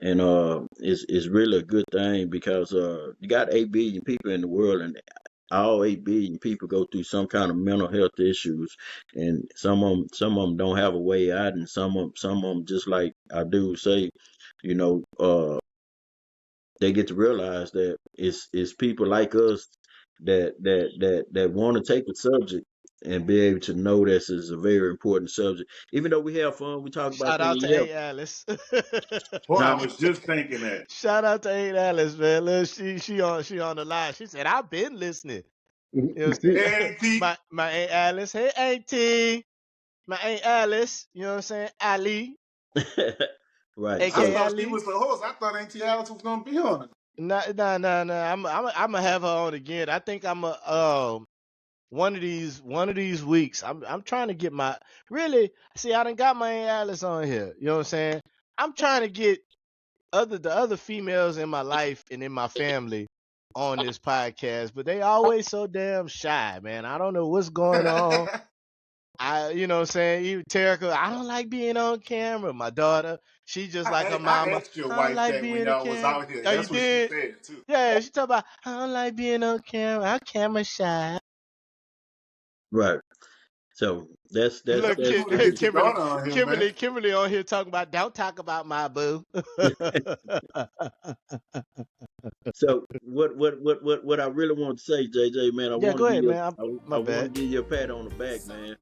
and it's really a good thing because you got 8 billion people in the world, and all 8 billion people go through some kind of mental health issues, and some of them don't have a way out, and some of them just like Abdul say, they get to realize that it's people like us that want to take the subject and be able to know this is a very important subject. Even though we have fun, we talk about things. Shout out to A. Alice. Well, I was just thinking that. Shout out to A. Alice, man. Look, she on the line. She said, I've been listening. You know what I'm saying? Hey, my Aunt Alice. Hey, Auntie. My Aunt Alice. You know what I'm saying? Ali. Right. I thought she was the host. I thought Auntie Alice was gonna be on it. No. I'm gonna have her on again. I think I'm one of these weeks. I'm trying to get I done got my Aunt Alice on here. You know what I'm saying? I'm trying to get the other females in my life and in my family on this podcast, but they always so damn shy, man. I don't know what's going on. You know what I'm saying? Even Terica, I don't like being on camera. My daughter, she just like her mama. I asked your wife that when y'all was out here. That's what she said too. Yeah, she talk about I don't like being on camera. I'm camera shy. Right. So that's Kimberly on here talking about don't talk about my boo. So what I really want to say, JJ, man, I Yeah, want go to give ahead, you man. I My want to bad. give you a pat on the back, man.